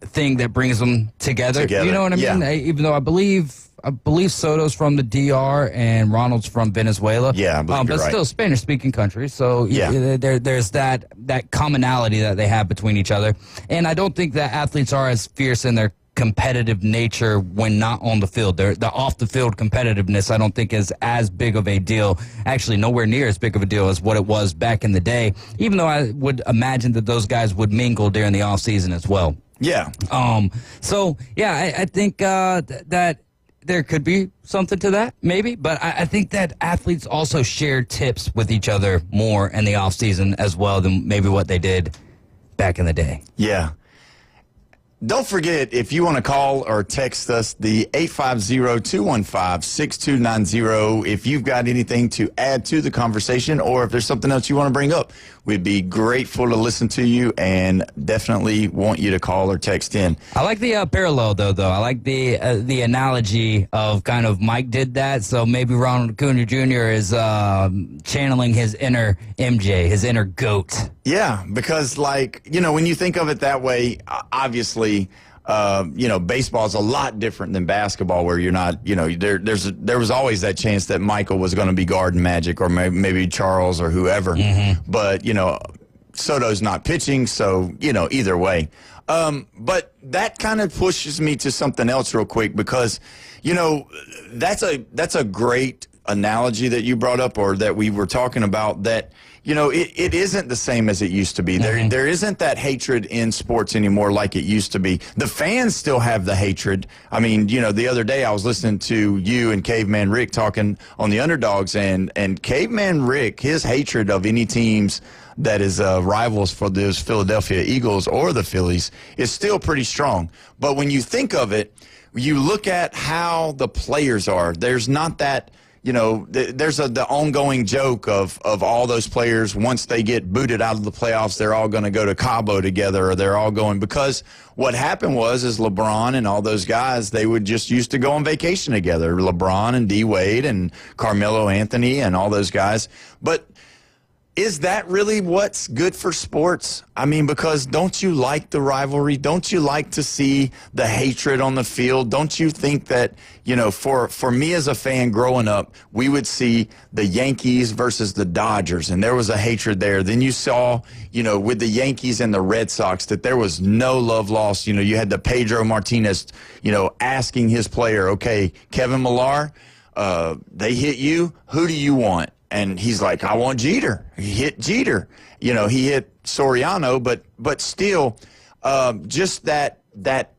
thing that brings them together. You know what I mean? Even though I believe Soto's from the DR and Ronald's from Venezuela. Yeah, I believe but you're still right. Spanish-speaking countries. So there's that commonality that they have between each other. And I don't think that athletes are as fierce in their competitive nature when not on the field. The off-the-field competitiveness, I don't think, is as big of a deal. Actually, nowhere near as big of a deal as what it was back in the day, even though I would imagine that those guys would mingle during the off-season as well. Yeah. So, yeah, I think that there could be something to that, maybe. But I think that athletes also share tips with each other more in the offseason as well than maybe what they did back in the day. Yeah. Don't forget, if you want to call or text us, the 850-215-6290. If you've got anything to add to the conversation or if there's something else you want to bring up, we'd be grateful to listen to you and definitely want you to call or text in. I like the parallel, though. I like the analogy of kind of Mike did that, so maybe Ronald Acuna Jr. is channeling his inner MJ, his inner GOAT. Yeah, because, like, you know, when you think of it that way, obviously, you know, baseball is a lot different than basketball, where you're not, you know, there was always that chance that Michael was going to be guarding Magic or maybe Charles or whoever. But, you know, Soto's not pitching, so, you know, either way. But that kind of pushes me to something else real quick, because, you know, that's a great analogy that you brought up, or that we were talking about, that, you know, it isn't the same as it used to be. There isn't that hatred in sports anymore like it used to be. The fans still have the hatred. I mean, you know, the other day I was listening to you and Caveman Rick talking on the Underdogs, and Caveman Rick, his hatred of any teams that is rivals for those Philadelphia Eagles or the Phillies is still pretty strong. But when you think of it, you look at how the players are. There's not that, there's the ongoing joke of all those players, once they get booted out of the playoffs, they're all going to go to Cabo together, or they're all going, because what happened is LeBron and all those guys, they would just used to go on vacation together. LeBron and D Wade and Carmelo Anthony and all those guys. But is that really what's good for sports? I mean, because don't you like the rivalry? Don't you like to see the hatred on the field? Don't you think that, for me as a fan growing up, we would see the Yankees versus the Dodgers, and there was a hatred there. Then you saw, with the Yankees and the Red Sox, that there was no love lost. You had the Pedro Martinez, asking his player, okay, Kevin Millar, they hit you. Who do you want? And he's like, I want Jeter. He hit Jeter. He hit Soriano, but still, just that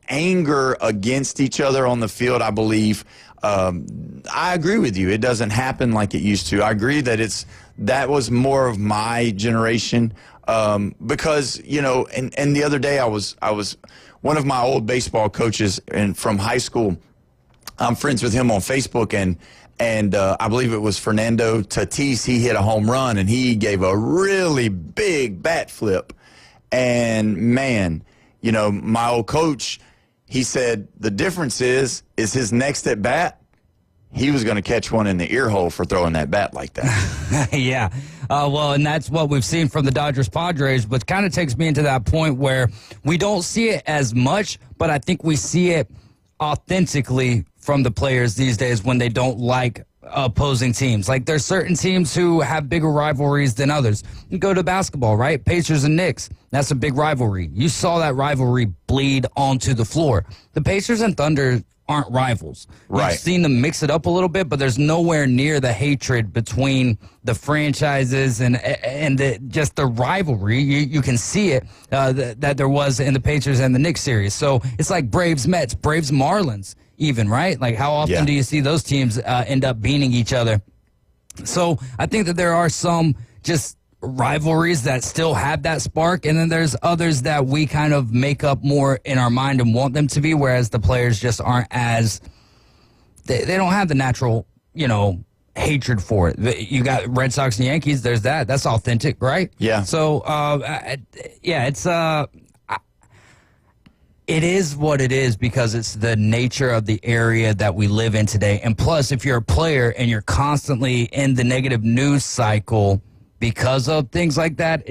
anger against each other on the field, I believe. I agree with you. It doesn't happen like it used to. I agree that that was more of my generation, because and the other day I was one of my old baseball coaches from high school. I'm friends with him on Facebook, and I believe it was Fernando Tatis. He hit a home run, and he gave a really big bat flip. And, man, my old coach, he said the difference is his next at bat, he was going to catch one in the ear hole for throwing that bat like that. Yeah. Well, and that's what we've seen from the Dodgers-Padres, but kind of takes me into that point where we don't see it as much, but I think we see it authentically from the players these days when they don't like opposing teams. Like, there's certain teams who have bigger rivalries than others. You go to basketball, right? Pacers and Knicks, that's a big rivalry. You saw that rivalry bleed onto the floor. The Pacers and Thunder aren't rivals. Right. You've seen them mix it up a little bit, but there's nowhere near the hatred between the franchises and just the rivalry. You can see it that there was in the Pacers and the Knicks series. So it's like Braves-Mets, Braves-Marlins even, right? Like, how often do you see those teams end up beating each other? So I think that there are some just rivalries that still have that spark, and then there's others that we kind of make up more in our mind and want them to be, whereas the players just aren't as they don't have the natural hatred for it. You got Red Sox and Yankees, there's that's authentic, right? Yeah. So it's it is what it is because it's the nature of the area that we live in today. And plus, if you're a player and you're constantly in the negative news cycle because of things like that,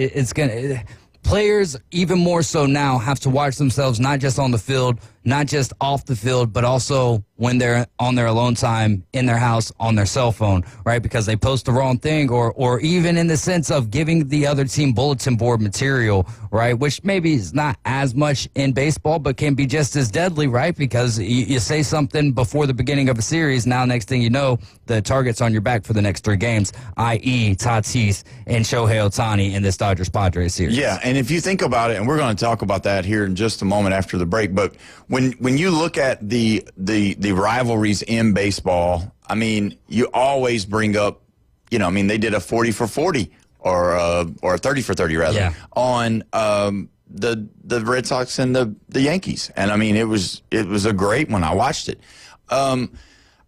players, even more so now, have to watch themselves not just on the field, not just off the field, but also when they're on their alone time in their house on their cell phone, right? Because they post the wrong thing, or even in the sense of giving the other team bulletin board material, right? Which maybe is not as much in baseball, but can be just as deadly, right? Because you say something before the beginning of a series, now next thing you know, the target's on your back for the next 3 games, i.e. Tatis and Shohei Ohtani in this Dodgers-Padres series. Yeah, and if you think about it, and we're going to talk about that here in just a moment after the break, but when you look at the rivalries in baseball, I mean, you always bring up, they did a 40 for 40 or a 30 for 30 rather on the Red Sox and the Yankees, and I mean it was a great one. I watched it.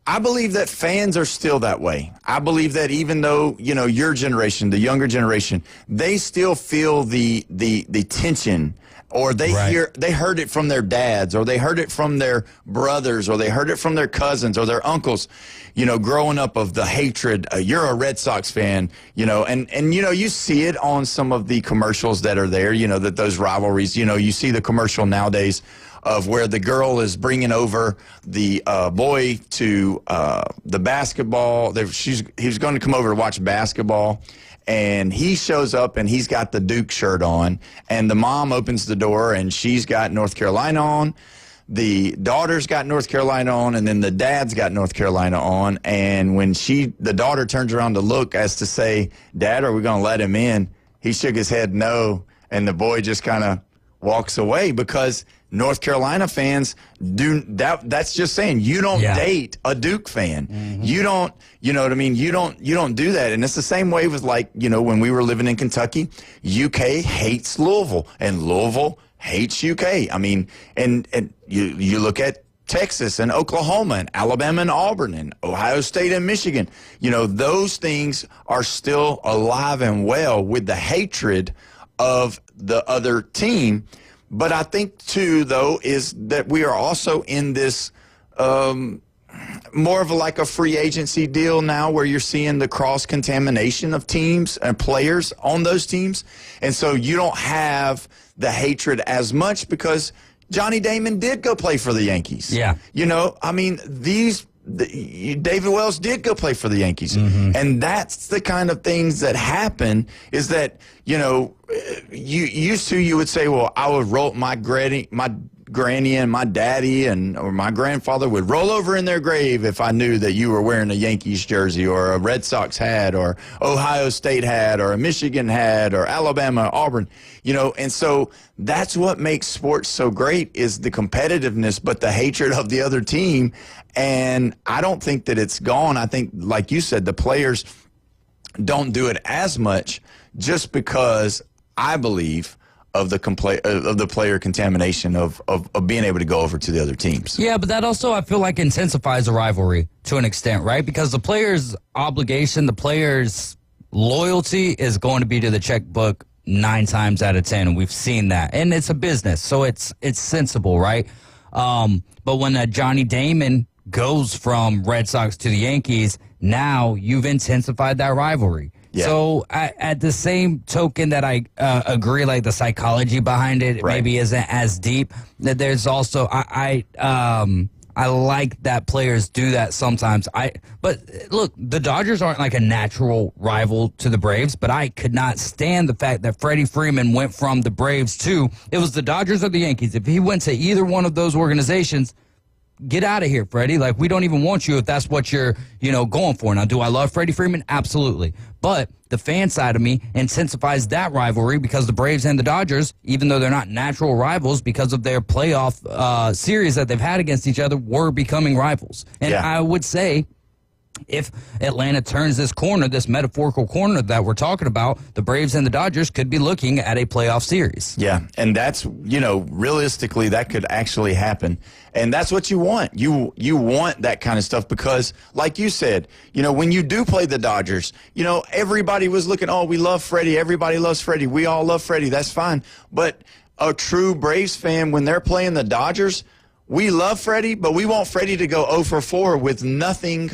I believe that fans are still that way. I believe that even though, your generation, the younger generation, they still feel the tension, or they heard it from their dads, or they heard it from their brothers, or they heard it from their cousins or their uncles, growing up, of the hatred. You're a Red Sox fan, and you see it on some of the commercials that are there, that those rivalries, you see the commercial nowadays of where the girl is bringing over the boy to the basketball. He was going to come over to watch basketball, and he shows up, and he's got the Duke shirt on, and the mom opens the door, and she's got North Carolina on. The daughter's got North Carolina on, and then the dad's got North Carolina on. And when the daughter turns around to look as to say, "Dad, are we going to let him in?" He shook his head no, and the boy just kind of walks away, because North Carolina fans do that. That's just saying you don't date a Duke fan. Mm-hmm. You don't, you know what I mean? You don't do that. And it's the same way with, like, when we were living in Kentucky, UK hates Louisville and Louisville hates UK. I mean, and you look at Texas and Oklahoma and Alabama and Auburn and Ohio State and Michigan. You know, those things are still alive and well with the hatred of the other team. But I think, too, though, is that we are also in this more of like a free agency deal now where you're seeing the cross-contamination of teams and players on those teams. And so you don't have the hatred as much because Johnny Damon did go play for the Yankees. Yeah. You know, I mean, David Wells did go play for the Yankees. Mm-hmm. And that's the kind of things that happen is that, you know, you would say, well, I would roll my granny and my daddy or my grandfather would roll over in their grave if I knew that you were wearing a Yankees jersey or a Red Sox hat or Ohio State hat or a Michigan hat or Alabama, Auburn, you know. And so that's what makes sports so great is the competitiveness, but the hatred of the other team. And I don't think that it's gone. I think, like you said, the players don't do it as much just because I believe of the player contamination of being able to go over to the other teams. Yeah, but that also, I feel like, intensifies the rivalry to an extent, right? Because the player's obligation, the player's loyalty is going to be to the checkbook 9 times out of 10, and we've seen that. And it's a business, so it's sensible, right? But when Johnny Damon goes from Red Sox to the Yankees, now you've intensified that rivalry. Yeah. So at the same token that I agree, like the psychology behind it maybe isn't as deep, that there's also I like that players do that sometimes. But look, the Dodgers aren't like a natural rival to the Braves, but I could not stand the fact that Freddie Freeman went from the Braves to it was the Dodgers or the Yankees. If he went to either one of those organizations, get out of here, Freddie. Like, we don't even want you if that's what you're, going for. Now, do I love Freddie Freeman? Absolutely. But the fan side of me intensifies that rivalry because the Braves and the Dodgers, even though they're not natural rivals because of their playoff series that they've had against each other, were becoming rivals. And I would say if Atlanta turns this corner, this metaphorical corner that we're talking about, the Braves and the Dodgers could be looking at a playoff series. Yeah, and that's, realistically, that could actually happen. And that's what you want. You want that kind of stuff because, like you said, when you do play the Dodgers, everybody was looking, oh, we love Freddie. Everybody loves Freddie. We all love Freddie. That's fine. But a true Braves fan, when they're playing the Dodgers, we love Freddie, but we want Freddie to go 0 for 4 with nothing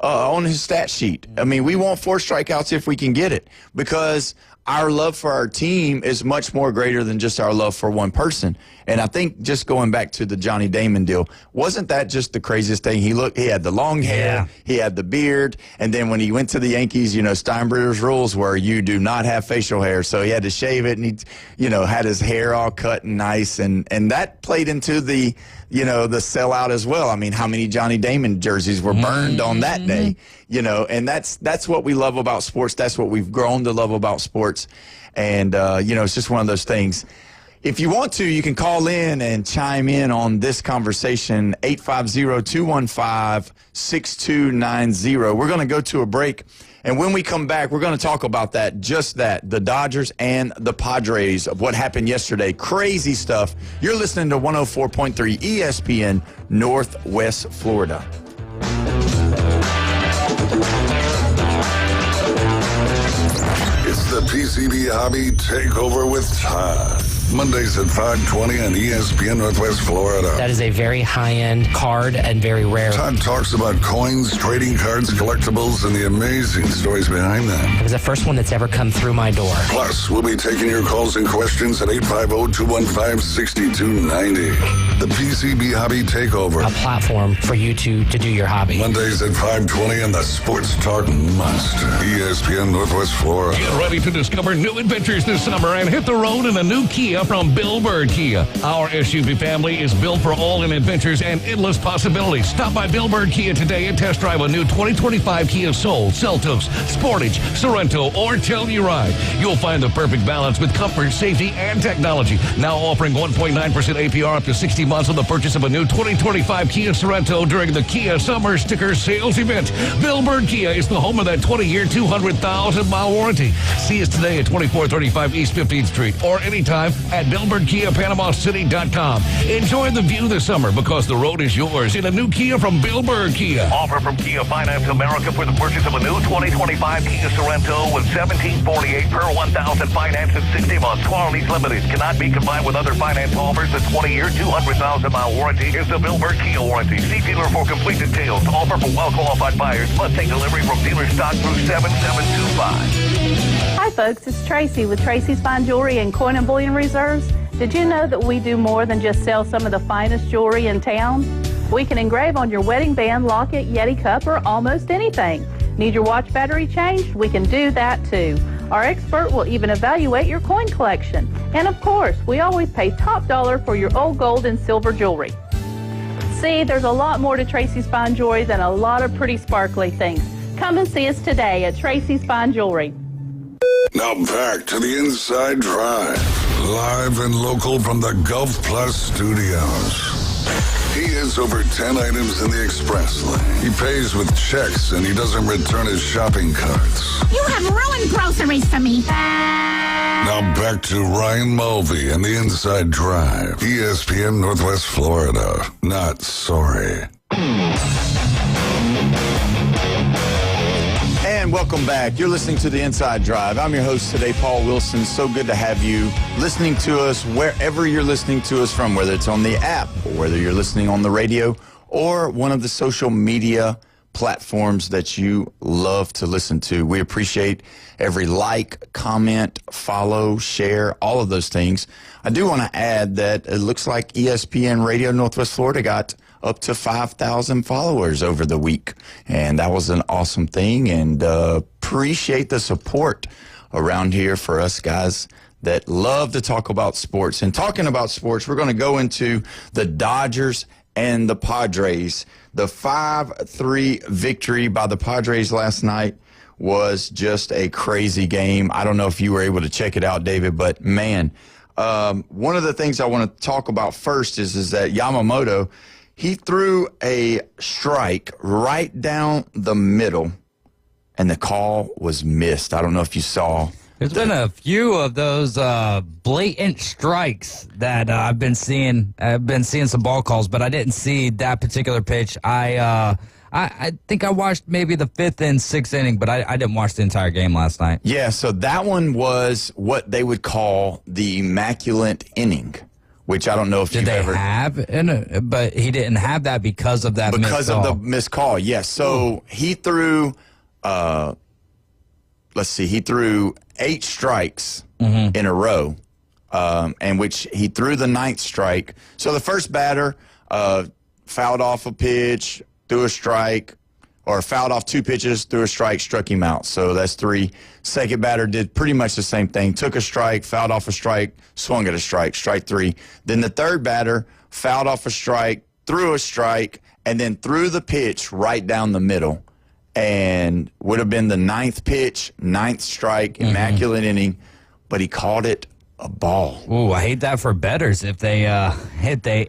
on his stat sheet. I mean, we want 4 strikeouts if we can get it because our love for our team is much more greater than just our love for one person. And I think just going back to the Johnny Damon deal, wasn't that just the craziest thing? He had the long hair, he had the beard, and then when he went to the Yankees, Steinbrenner's rules were you do not have facial hair, so he had to shave it, and he, had his hair all cut and nice, and that played into the, the sellout as well. I mean, how many Johnny Damon jerseys were burned on that day? And that's what we love about sports. That's what we've grown to love about sports. And, it's just one of those things. If you want to, you can call in and chime in on this conversation, 850-215-6290. We're going to go to a break. And when we come back, we're going to talk about the Dodgers and the Padres of what happened yesterday. Crazy stuff. You're listening to 104.3 ESPN Northwest Florida. It's the PCB Hobby Takeover with Todd. Mondays at 5:20 on ESPN Northwest Florida. That is a very high-end card and very rare. Todd talks about coins, trading cards, collectibles, and the amazing stories behind them. It was the first one that's ever come through my door. Plus, we'll be taking your calls and questions at 850-215-6290. The PCB Hobby Takeover. A platform for you to do your hobby. Mondays at 5:20 on the Sports Talk Monster. ESPN Northwest Florida. Get ready to discover new adventures this summer and hit the road in a new Kia from Bill Bird Kia. Our SUV family is built for all in adventures and endless possibilities. Stop by Bill Bird Kia today and test drive a new 2025 Kia Soul, Seltos, Sportage, Sorento, or Telluride. You'll find the perfect balance with comfort, safety, and technology. Now offering 1.9% APR up to 60 months on the purchase of a new 2025 Kia Sorento during the Kia Summer Sticker Sales Event. Bill Bird Kia is the home of that 20-year, 200,000-mile warranty. See us today at 2435 East 15th Street or anytime at BillBirdKiaPanamaCity.com. Enjoy the view this summer because the road is yours in a new Kia from Bill Bird Kia. Offer from Kia Finance America for the purchase of a new 2025 Kia Sorento with $1,748 per 1,000 finance in 60 months. Qualities limited. Cannot be combined with other finance offers. The 20-year, 200,000-mile warranty is the Bill Bird Kia warranty. See dealer for complete details. Offer for well-qualified buyers. Must take delivery from dealer stock through 7725. Hi, folks. It's Tracy with Tracy's Fine Jewelry and Coin and Bullion Reserves. Did you know that we do more than just sell some of the finest jewelry in town? We can engrave on your wedding band, locket, Yeti cup, or almost anything. Need your watch battery changed? We can do that too. Our expert will even evaluate your coin collection. And of course, we always pay top dollar for your old gold and silver jewelry. See, there's a lot more to Tracy's Fine Jewelry than a lot of pretty sparkly things. Come and see us today at Tracy's Fine Jewelry. Now back to the Inside Drive, live and local from the Gulf Plus studios. He has over 10 items in the express lane. He pays with checks and he doesn't return his shopping carts. You have ruined groceries for me. Now back to Ryan Mulvey and the Inside Drive. ESPN Northwest Florida. Not sorry. And welcome back. You're listening to the Inside Drive. I'm your host today, Paul Wilson. So good to have you listening to us wherever you're listening to us from, whether it's on the app or whether you're listening on the radio or one of the social media platforms that you love to listen to. We appreciate every like, comment, follow, share, all of those things. I do want to add that it looks like ESPN Radio Northwest Florida got up to 5,000 followers over the week. And that was an awesome thing. And appreciate the support around here for us guys that love to talk about sports. And talking about sports, we're going to go into the Dodgers and the Padres. The 5-3 victory by the Padres last night was just a crazy game. I don't know if you were able to check it out, David, but man, one of the things I want to talk about first is that Yamamoto, he threw a strike right down the middle, and the call was missed. I don't know if you saw. There's been a few of those blatant strikes that I've been seeing. I've been seeing some ball calls, but I didn't see that particular pitch. I think I watched maybe the 5th and 6th inning, but I didn't watch the entire game last night. Yeah, so that one was what they would call the immaculate inning, which I don't know if you've ever have, but he didn't have that because of that because of the missed call. Yes, so he threw. He threw 8 strikes in a row, and which he threw the 9th strike. So the first batter fouled off a pitch, threw a strike, or fouled off 2 pitches, threw a strike, struck him out. So that's 3. Second batter did pretty much the same thing. Took a strike, fouled off a strike, swung at a strike, strike 3. Then the third batter fouled off a strike, threw a strike, and then threw the pitch right down the middle. And would have been the 9th pitch, 9th strike, immaculate inning, but he called it a ball. Ooh, I hate that for bettors if they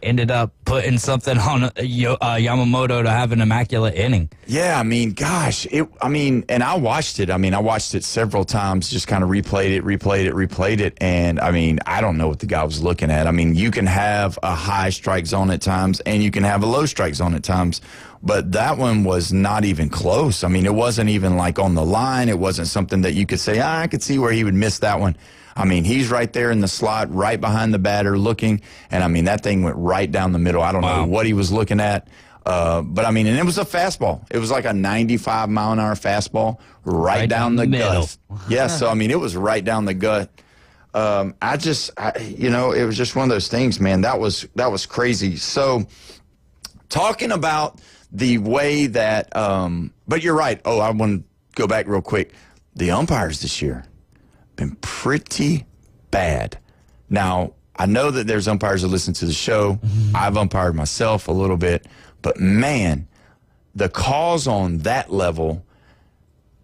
ended up putting something on Yamamoto to have an immaculate inning. Yeah, I mean, gosh, and I watched it. I mean, I watched it several times, just kind of replayed it. And, I mean, I don't know what the guy was looking at. I mean, you can have a high strike zone at times, and you can have a low strike zone at times. But that one was not even close. I mean, it wasn't even like on the line. It wasn't something that you could say, I could see where he would miss that one. I mean, he's right there in the slot, right behind the batter looking. And, I mean, that thing went right down the middle. I don't know what he was looking at. But, I mean, and it was a fastball. It was like a 95-mile-an-hour fastball right down the gut. Yeah, so, I mean, it was right down the gut. It was just one of those things, man. That was crazy. So, talking about the way that but you're right. Oh, I want to go back real quick. The umpires this year been pretty bad. Now, I know that there's umpires that listen to the show. I've umpired myself a little bit. But, man, the calls on that level,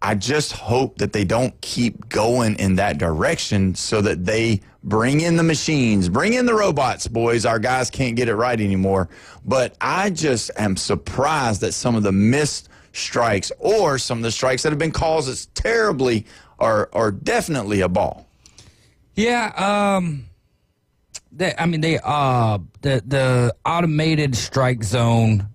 I just hope that they don't keep going in that direction so that they bring in the machines, bring in the robots, boys. Our guys can't get it right anymore. But I just am surprised that some of the missed strikes or some of the strikes that have been called as terribly are definitely a ball. Yeah, the automated strike zone,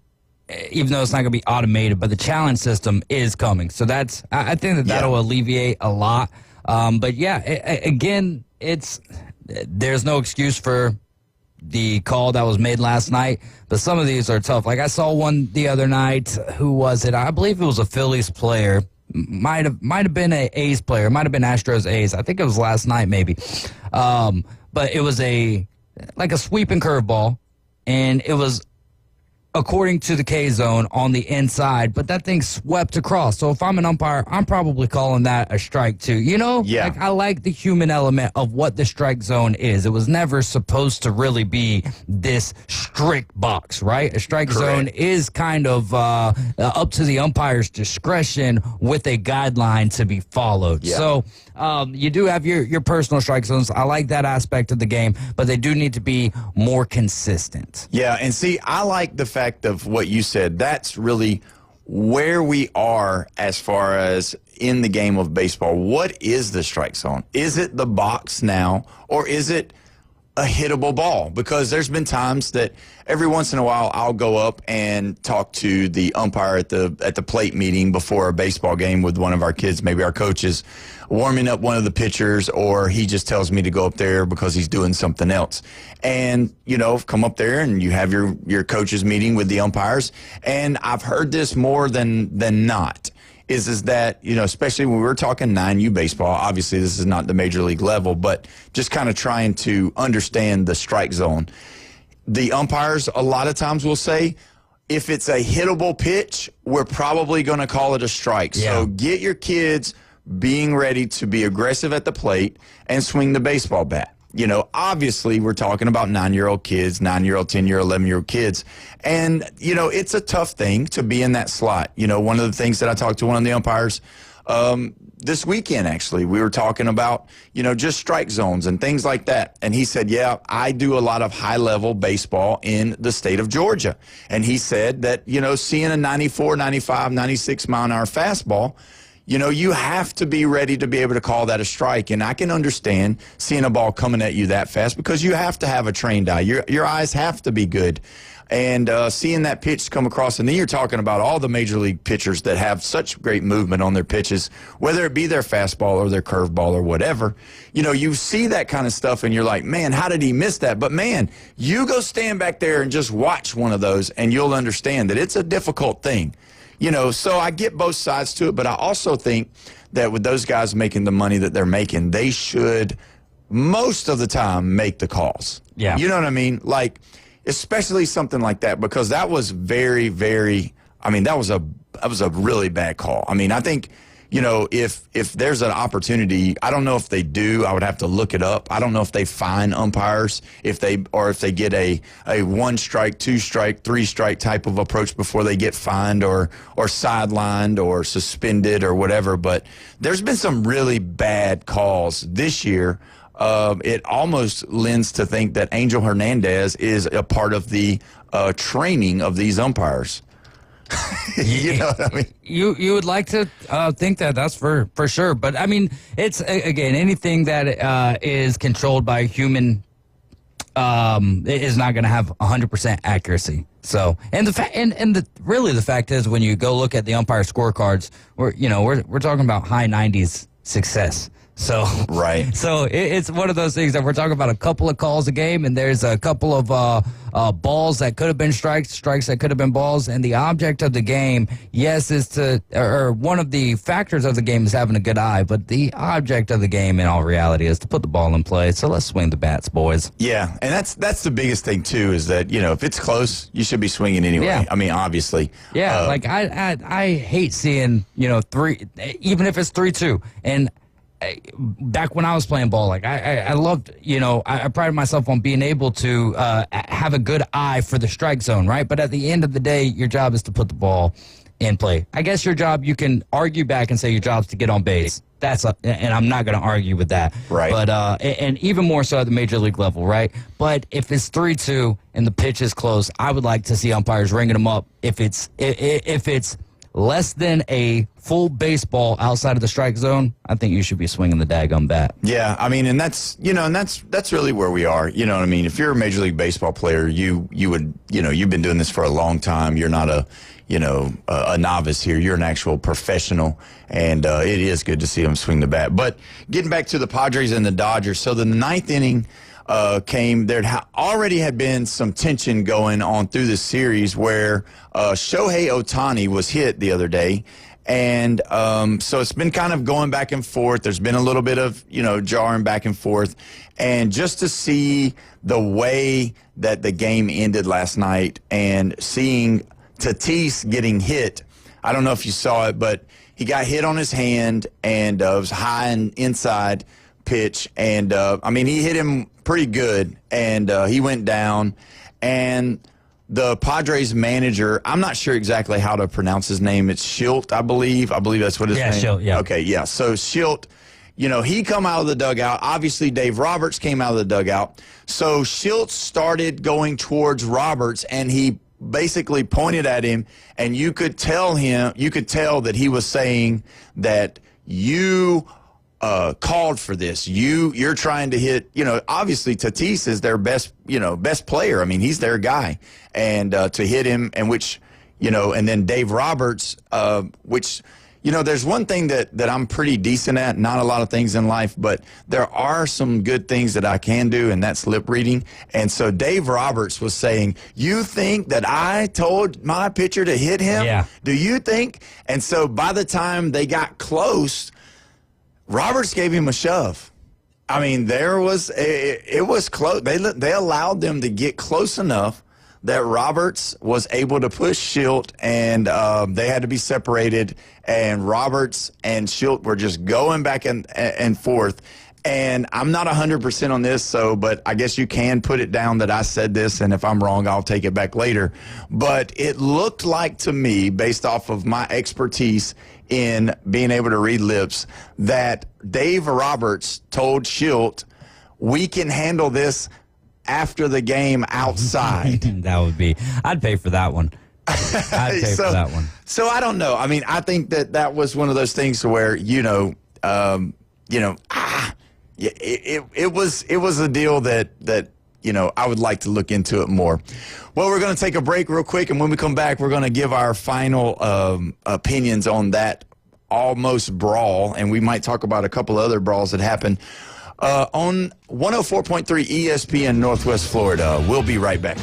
even though it's not going to be automated, but the challenge system is coming. So I think that'll alleviate a lot. But yeah, again, there's no excuse for the call that was made last night, but some of these are tough. Like I saw one the other night. Who was it? I believe it was a Phillies player. Might have been an A's player. Might have been Astros A's. I think it was last night maybe. But it was like a sweeping curveball, and it was according to the K zone on the inside, but that thing swept across. So if I'm an umpire, I'm probably calling that a strike too. Like I like the human element of what the strike zone is. It was never supposed to really be this strict box, right? A strike zone is kind of up to the umpire's discretion with a guideline to be followed. Yeah. So you do have your personal strike zones. I like that aspect of the game, but they do need to be more consistent. Yeah, and see, I like the fact of what you said. That's really where we are as far as in the game of baseball. What is the strike zone? Is it the box now, or is it a hittable ball? Because there's been times that every once in a while I'll go up and talk to the umpire at the plate meeting before a baseball game with one of our kids, maybe our coaches, warming up one of the pitchers, or he just tells me to go up there because he's doing something else. And, come up there and you have your coaches meeting with the umpires. And I've heard this more than not. Is that, especially when we're talking 9U baseball, obviously this is not the major league level, but just kind of trying to understand the strike zone. The umpires a lot of times will say, if it's a hittable pitch, we're probably going to call it a strike. Yeah. So get your kids being ready to be aggressive at the plate and swing the baseball bat. Obviously we're talking about 9-year-old kids, 9-year-old, 10-year-old, 11-year-old kids. And, it's a tough thing to be in that slot. One of the things that I talked to one of the umpires this weekend, actually, we were talking about, just strike zones and things like that. And he said, yeah, I do a lot of high-level baseball in the state of Georgia. And he said that, seeing a 94, 95, 96-mile-an-hour fastball, you have to be ready to be able to call that a strike. And I can understand seeing a ball coming at you that fast because you have to have a trained eye. Your eyes have to be good. And seeing that pitch come across, and then you're talking about all the major league pitchers that have such great movement on their pitches, whether it be their fastball or their curveball or whatever. You see that kind of stuff, and you're like, man, how did he miss that? But, man, you go stand back there and just watch one of those, and you'll understand that it's a difficult thing. So I get both sides to it, but I also think that with those guys making the money that they're making, they should most of the time make the calls. Yeah. You know what I mean? Like, especially something like that, because that was very, very, that was a really bad call. I think, if there's an opportunity, I don't know if they do. I would have to look it up. I don't know if they fine umpires, if they get a 1-strike, 2-strike, 3-strike type of approach before they get fined or sidelined or suspended or whatever. But there's been some really bad calls this year. It almost lends to think that Angel Hernandez is a part of the training of these umpires. You know what I mean? You would like to think that's for sure. But, it's, again, anything that is controlled by a human is not going to have 100% accuracy. So, and the fact is, when you go look at the umpire scorecards, we're talking about high 90s success. So right. So it's one of those things that we're talking about a couple of calls a game, and there's a couple of balls that could have been strikes that could have been balls, and the object of the game, yes, is or one of the factors of the game is having a good eye, but the object of the game in all reality is to put the ball in play. So let's swing the bats, boys. Yeah, and that's the biggest thing too, is that if it's close, you should be swinging anyway. Yeah. Obviously. Yeah, like I hate seeing 3, even if it's 3-2, and back when I was playing ball, like I loved, I prided myself on being able to have a good eye for the strike zone, right? But at the end of the day, your job is to put the ball in play. I guess your job, you can argue back and say your job's to get on base. And I'm not going to argue with that. Right. But, and even more so at the major league level, right? But if it's 3-2 and the pitch is close, I would like to see umpires ringing them up if it's less than a full baseball outside of the strike zone, I think you should be swinging the daggum bat. Yeah, I mean, and that's really where we are. You know what I mean? If you're a Major League Baseball player, you would, you've been doing this for a long time. You're not a novice here. You're an actual professional, and it is good to see him swing the bat. But getting back to the Padres and the Dodgers, so the ninth inning came. There already had been some tension going on through the series where Shohei Ohtani was hit the other day. And so it's been kind of going back and forth. There's been a little bit of, jarring back and forth. And just to see the way that the game ended last night and seeing Tatis getting hit, I don't know if you saw it, but he got hit on his hand and it was high and inside pitch. And, he hit him pretty good and he went down. And the Padres manager, I'm not sure exactly how to pronounce his name. It's Schilt, I believe. I believe that's what his name is. Schilt, yeah. Okay, yeah. So Schilt, he come out of the dugout. Obviously, Dave Roberts came out of the dugout. So Schilt started going towards Roberts, and he basically pointed at him, and you could tell that he was saying that you called for this. You're trying to hit, obviously Tatis is their best player. I mean, he's their guy. And to hit him, and which, and then Dave Roberts, which, there's one thing that I'm pretty decent at, not a lot of things in life, but there are some good things that I can do, and that's lip reading. And so Dave Roberts was saying, you think that I told my pitcher to hit him? Yeah. Do you think? And so by the time they got close, Roberts gave him a shove. I mean, it was close. They allowed them to get close enough that Roberts was able to push Schilt, and they had to be separated. And Roberts and Schilt were just going back and forth. And I'm not 100% on this, but I guess you can put it down that I said this, and if I'm wrong, I'll take it back later. But it looked like to me, based off of my expertise in being able to read lips, that Dave Roberts told Schilt, we can handle this after the game outside. I'd pay for that one. I'd pay for that one. So I don't know. I mean, I think that was one of those things where, it was a deal that I would like to look into it more. Well, we're going to take a break real quick, and when we come back, we're going to give our final opinions on that almost brawl, and we might talk about a couple other brawls that happened on 104.3 ESPN Northwest Florida. We'll be right back.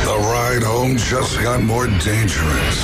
The ride home just got more dangerous.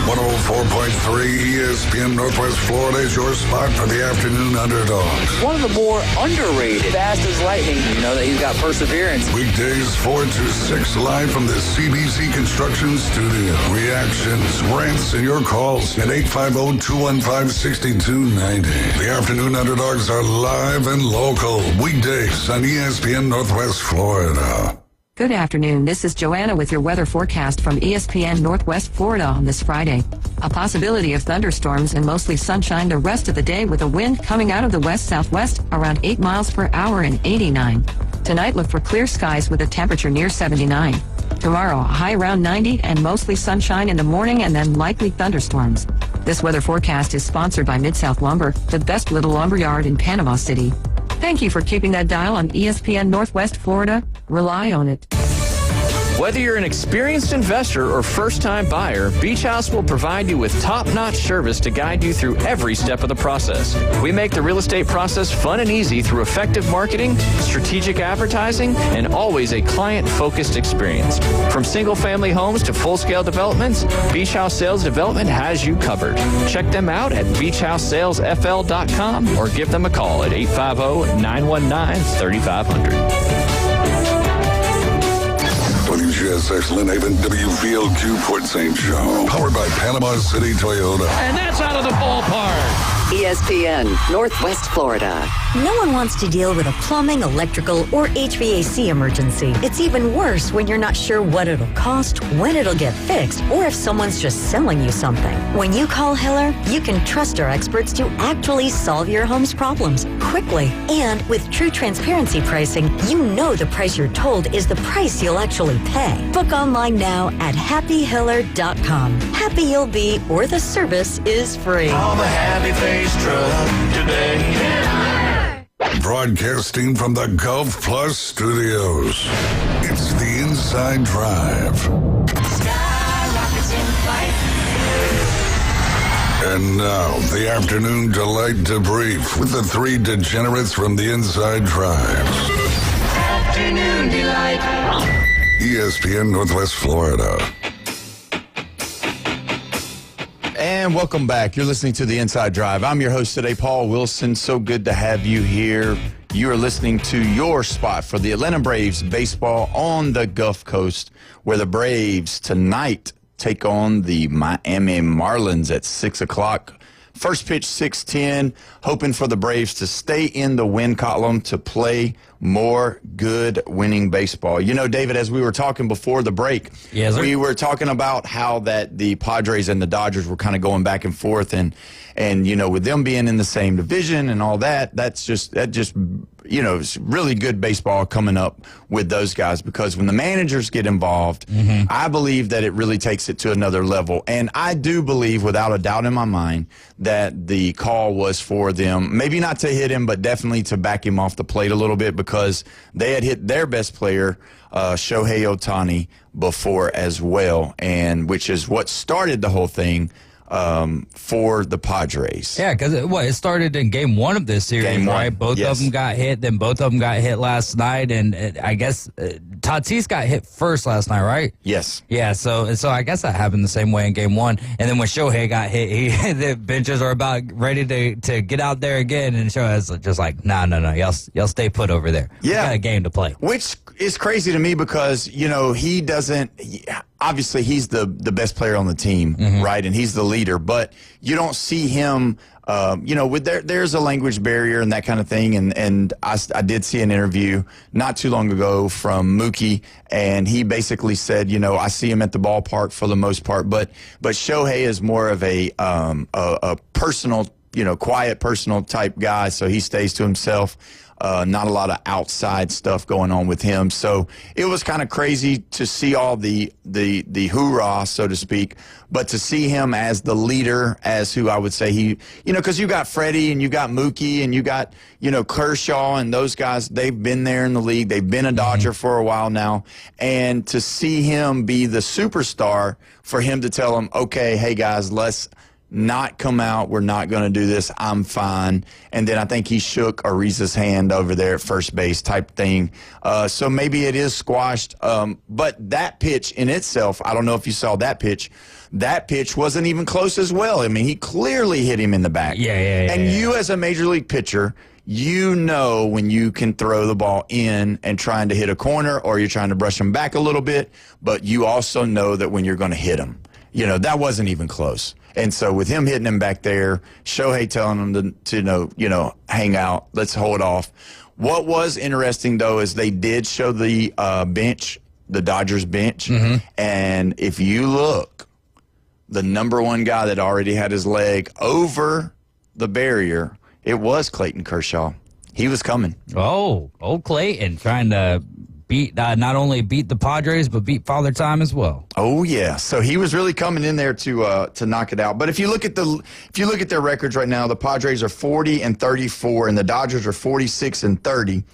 104.3 ESPN Northwest Florida is your spot for the afternoon underdogs. One of the more underrated, fast as lightning. That he's got perseverance. Weekdays 4 to 6 live from the CBC Construction Studio. Reactions, rants, and your calls at 850-215-6290. The afternoon underdogs are live and local. Weekdays on ESPN Northwest Florida. Good afternoon. This is Joanna with your weather forecast from ESPN Northwest Florida on this Friday. A possibility of thunderstorms and mostly sunshine the rest of the day with a wind coming out of the west-southwest around 8 miles per hour and 89. Tonight, look for clear skies with a temperature near 79. Tomorrow, a high around 90 and mostly sunshine in the morning and then likely thunderstorms. This weather forecast is sponsored by Mid-South Lumber, the best little lumber yard in Panama City. Thank you for keeping that dial on ESPN Northwest Florida. Rely on it. Whether you're an experienced investor or first-time buyer, Beach House will provide you with top-notch service to guide you through every step of the process. We make the real estate process fun and easy through effective marketing, strategic advertising, and always a client-focused experience. From single-family homes to full-scale developments, Beach House Sales Development has you covered. Check them out at beachhousesalesfl.com or give them a call at 850-919-3500. WGSX Lynn Haven, WVLQ Port St. Joe. Powered by Panama City Toyota. And that's out of the ballpark. ESPN, Northwest Florida. No one wants to deal with a plumbing, electrical, or HVAC emergency. It's even worse when you're not sure what it'll cost, when it'll get fixed, or if someone's just selling you something. When you call Hiller, you can trust our experts to actually solve your home's problems quickly. And with true transparency pricing, you know the price you're told is the price you'll actually pay. Book online now at happyhiller.com. Happy you'll be, or the service is free. Call the Happy Face Truck today. Broadcasting from the Gulf Plus Studios, it's the Inside Drive. And now, the afternoon delight debrief with the three degenerates from the Inside Drive. Afternoon delight. ESPN Northwest Florida. And welcome back. You're listening to the Inside Drive. I'm your host today, Paul Wilson. So good to have you here. You are listening to your spot for the Atlanta Braves baseball on the Gulf Coast, where the Braves tonight take on the Miami Marlins at 6 o'clock. First pitch, 6:10, hoping for the Braves to stay in the win column to play more good winning baseball. You know, David, as we were talking before the break, we were talking about how that the Padres and the Dodgers were kind of going back and forth, and you know, with them being in the same division and all that, that just you know, it's really good baseball coming up with those guys, because when the managers get involved, I believe that it really takes it to another level. And I do believe, without a doubt in my mind, that the call was for them, maybe not to hit him, but definitely to back him off the plate a little bit, because they had hit their best player, Shohei Ohtani, before as well, and which is what started the whole thing for the Padres. Yeah, because it started in game one of this series, right? Both of them got hit, then both of them got hit last night, and I guess Tatis got hit first last night, right? Yes. Yeah, so I guess that happened the same way in game one, and then when Shohei got hit, the benches are about ready to get out there again, and Shohei's just like, no, y'all stay put over there. Yeah. We got a game to play. Which is crazy to me, because, you know, obviously he's the best player on the team, right? And he's the leader, but you don't see him, you know, with there's a language barrier and that kind of thing. And I did see an interview not too long ago from Mookie, and he basically said, you know, I see him at the ballpark for the most part, but Shohei is more of a personal, you know, quiet, personal type guy. So he stays to himself. Not a lot of outside stuff going on with him. So it was kind of crazy to see all the hoorah, so to speak, but to see him as the leader, as who I would say he, you know, because you got Freddie and you got Mookie and you got, you know, Kershaw, and those guys, they've been there in the league. They've been a Dodger for a while now. And to see him be the superstar, for him to tell them, okay, hey guys, let's not come out. We're not going to do this. I'm fine. And then I think he shook Ariza's hand over there at first base type thing. So maybe it is squashed. But that pitch in itself, I don't know if you saw that pitch. That pitch wasn't even close as well. I mean, he clearly hit him in the back. Yeah. And you as a major league pitcher, you know when you can throw the ball in and trying to hit a corner, or you're trying to brush him back a little bit, but you also know that when you're going to hit him. You know, that wasn't even close. And so with him hitting him back there, Shohei telling him to you know, hang out, let's hold off. What was interesting, though, is they did show the bench, the Dodgers bench. And if you look, the number one guy that already had his leg over the barrier, it was Clayton Kershaw. He was coming. Oh, Clayton trying to beat not only beat the Padres, but beat Father Time as well. Oh yeah, so he was really coming in there to knock it out. But if you look at their records right now, the Padres are 40-34, and the Dodgers are 46-30.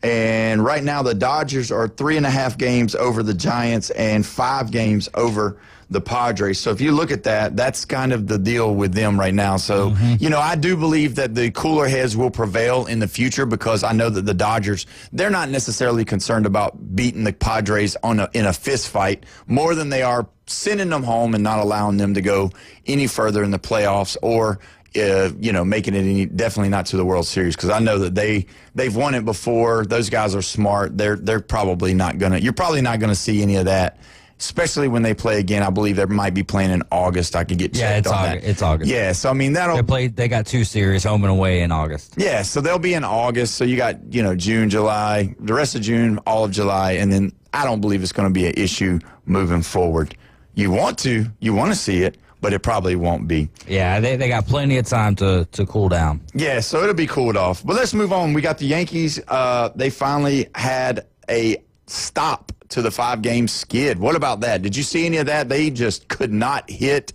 And right now, the Dodgers are 3.5 games over the Giants and 5 games over the Padres. So if you look at that, that's kind of the deal with them right now. So, you know, I do believe that the cooler heads will prevail in the future, because I know that the Dodgers, they're not necessarily concerned about beating the Padres in a fist fight more than they are sending them home and not allowing them to go any further in the playoffs, or you know, making it definitely not to the World Series, because I know that they've won it before. Those guys are smart. They're probably not gonna. You're probably not gonna see any of that especially when they play again. I believe they might be playing in August. I could get checked on that. It's August. Yeah, so I mean They got 2 series, home and away, in August. Yeah, so they'll be in August. So you got June, July, the rest of June, all of July, and then I don't believe it's going to be an issue moving forward. You want to see it, but it probably won't be. Yeah, they got plenty of time to cool down. Yeah, so it'll be cooled off. But let's move on. We got the Yankees. They finally had a stop to the 5-game skid. What about that? Did you see any of that? They just could not hit.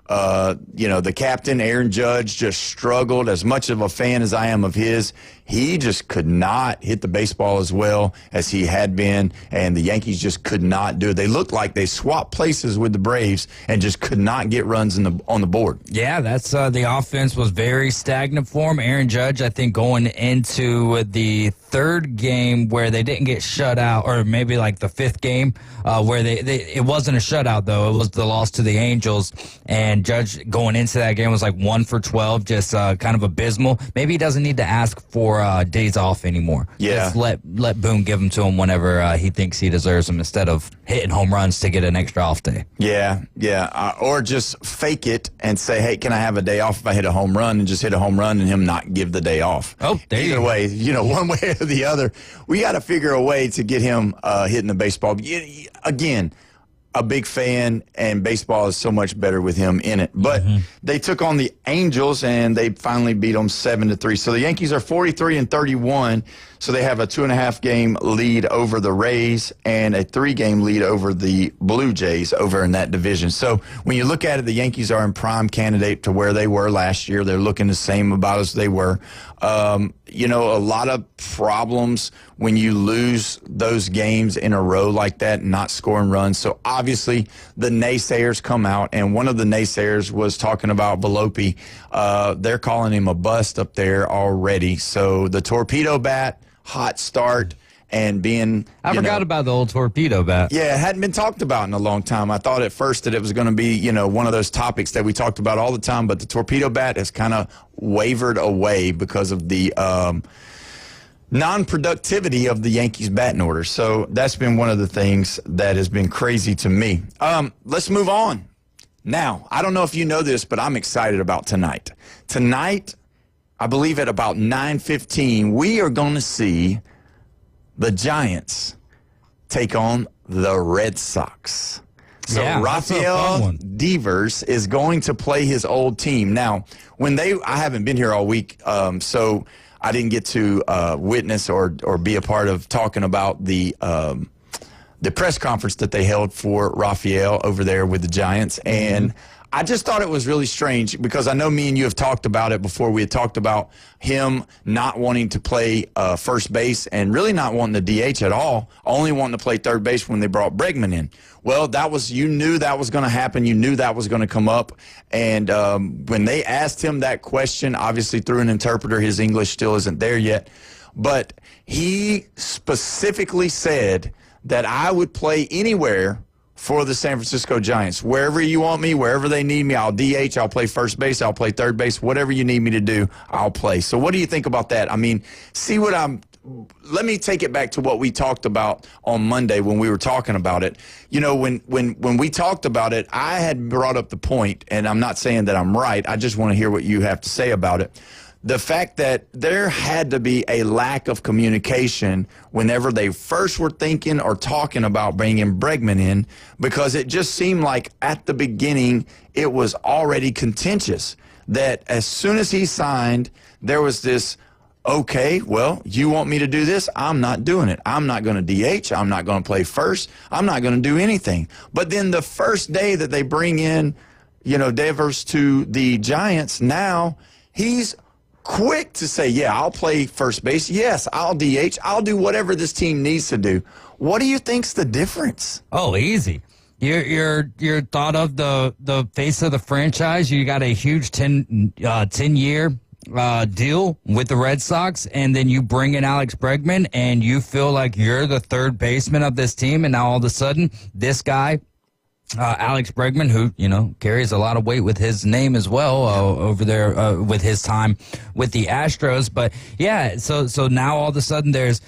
The captain, Aaron Judge, just struggled. As much of a fan as I am of his, he just could not hit the baseball as well as he had been, and the Yankees just could not do it. They looked like they swapped places with the Braves and just could not get runs on the board. Yeah, that's the offense was very stagnant for him. Aaron Judge, I think, going into the 3rd game where they didn't get shut out, or maybe like the 5th game where it wasn't a shutout, though. It was the loss to the Angels, and Judge going into that game was like 1 for 12, just kind of abysmal. Maybe he doesn't need to ask for days off anymore. Yeah. Just let Boone give them to him whenever he thinks he deserves them, instead of hitting home runs to get an extra off day. Yeah. Or just fake it and say, hey, can I have a day off if I hit a home run, and just hit a home run and him not give the day off. Oh, there you go. Either way, one way or the other, we got to figure a way to get him hitting the baseball. Again, a big fan, and baseball is so much better with him in it. But they took on the Angels, and they finally beat them 7-3. So the Yankees are 43-31. So they have a 2.5-game lead over the Rays and a 3-game lead over the Blue Jays over in that division. So when you look at it, the Yankees are in prime candidate to where they were last year. They're looking the same about as they were. A lot of problems when you lose those games in a row like that and not scoring runs. So obviously the naysayers come out, and one of the naysayers was talking about Belopi. They're calling him a bust up there already. So the torpedo bat, hot start, and being... I forgot about the old torpedo bat. Yeah, it hadn't been talked about in a long time. I thought at first that it was going to be, one of those topics that we talked about all the time, but the torpedo bat has kind of wavered away because of the non-productivity of the Yankees batting order. So that's been one of the things that has been crazy to me. Let's move on. Now, I don't know if you know this, but I'm excited about tonight. Tonight, I believe at about 9:15, we are going to see the Giants take on the Red Sox. So yeah, Rafael Devers is going to play his old team. Now, I haven't been here all week, so I didn't get to witness or be a part of talking about the press conference that they held for Rafael over there with the Giants. And I just thought it was really strange because I know me and you have talked about it before. We had talked about him not wanting to play first base and really not wanting to DH at all, only wanting to play third base when they brought Bregman in. Well, you knew that was going to happen. You knew that was going to come up. And when they asked him that question, obviously through an interpreter, his English still isn't there yet, but he specifically said that I would play anywhere for the San Francisco Giants. Wherever you want me, wherever they need me, I'll DH, I'll play first base, I'll play third base, whatever you need me to do, I'll play. So what do you think about that? I mean, let me take it back to what we talked about on Monday when we were talking about it. When we talked about it, I had brought up the point, and I'm not saying that I'm right, I just want to hear what you have to say about it. The fact that there had to be a lack of communication whenever they first were thinking or talking about bringing Bregman in, because it just seemed like at the beginning it was already contentious. That as soon as he signed, there was this, okay, well, you want me to do this? I'm not doing it. I'm not going to DH. I'm not going to play first. I'm not going to do anything. But then the first day that they bring in, Devers to the Giants, now he's quick to say, yeah, I'll play first base. Yes, I'll DH. I'll do whatever this team needs to do. What do you think's the difference? Oh, easy. You're thought of the face of the franchise. You got a huge 10-year deal with the Red Sox, and then you bring in Alex Bregman, and you feel like you're the third baseman of this team, and now all of a sudden this guy Alex Bregman, who, carries a lot of weight with his name as well over there with his time with the Astros. But, yeah, so now all of a sudden there's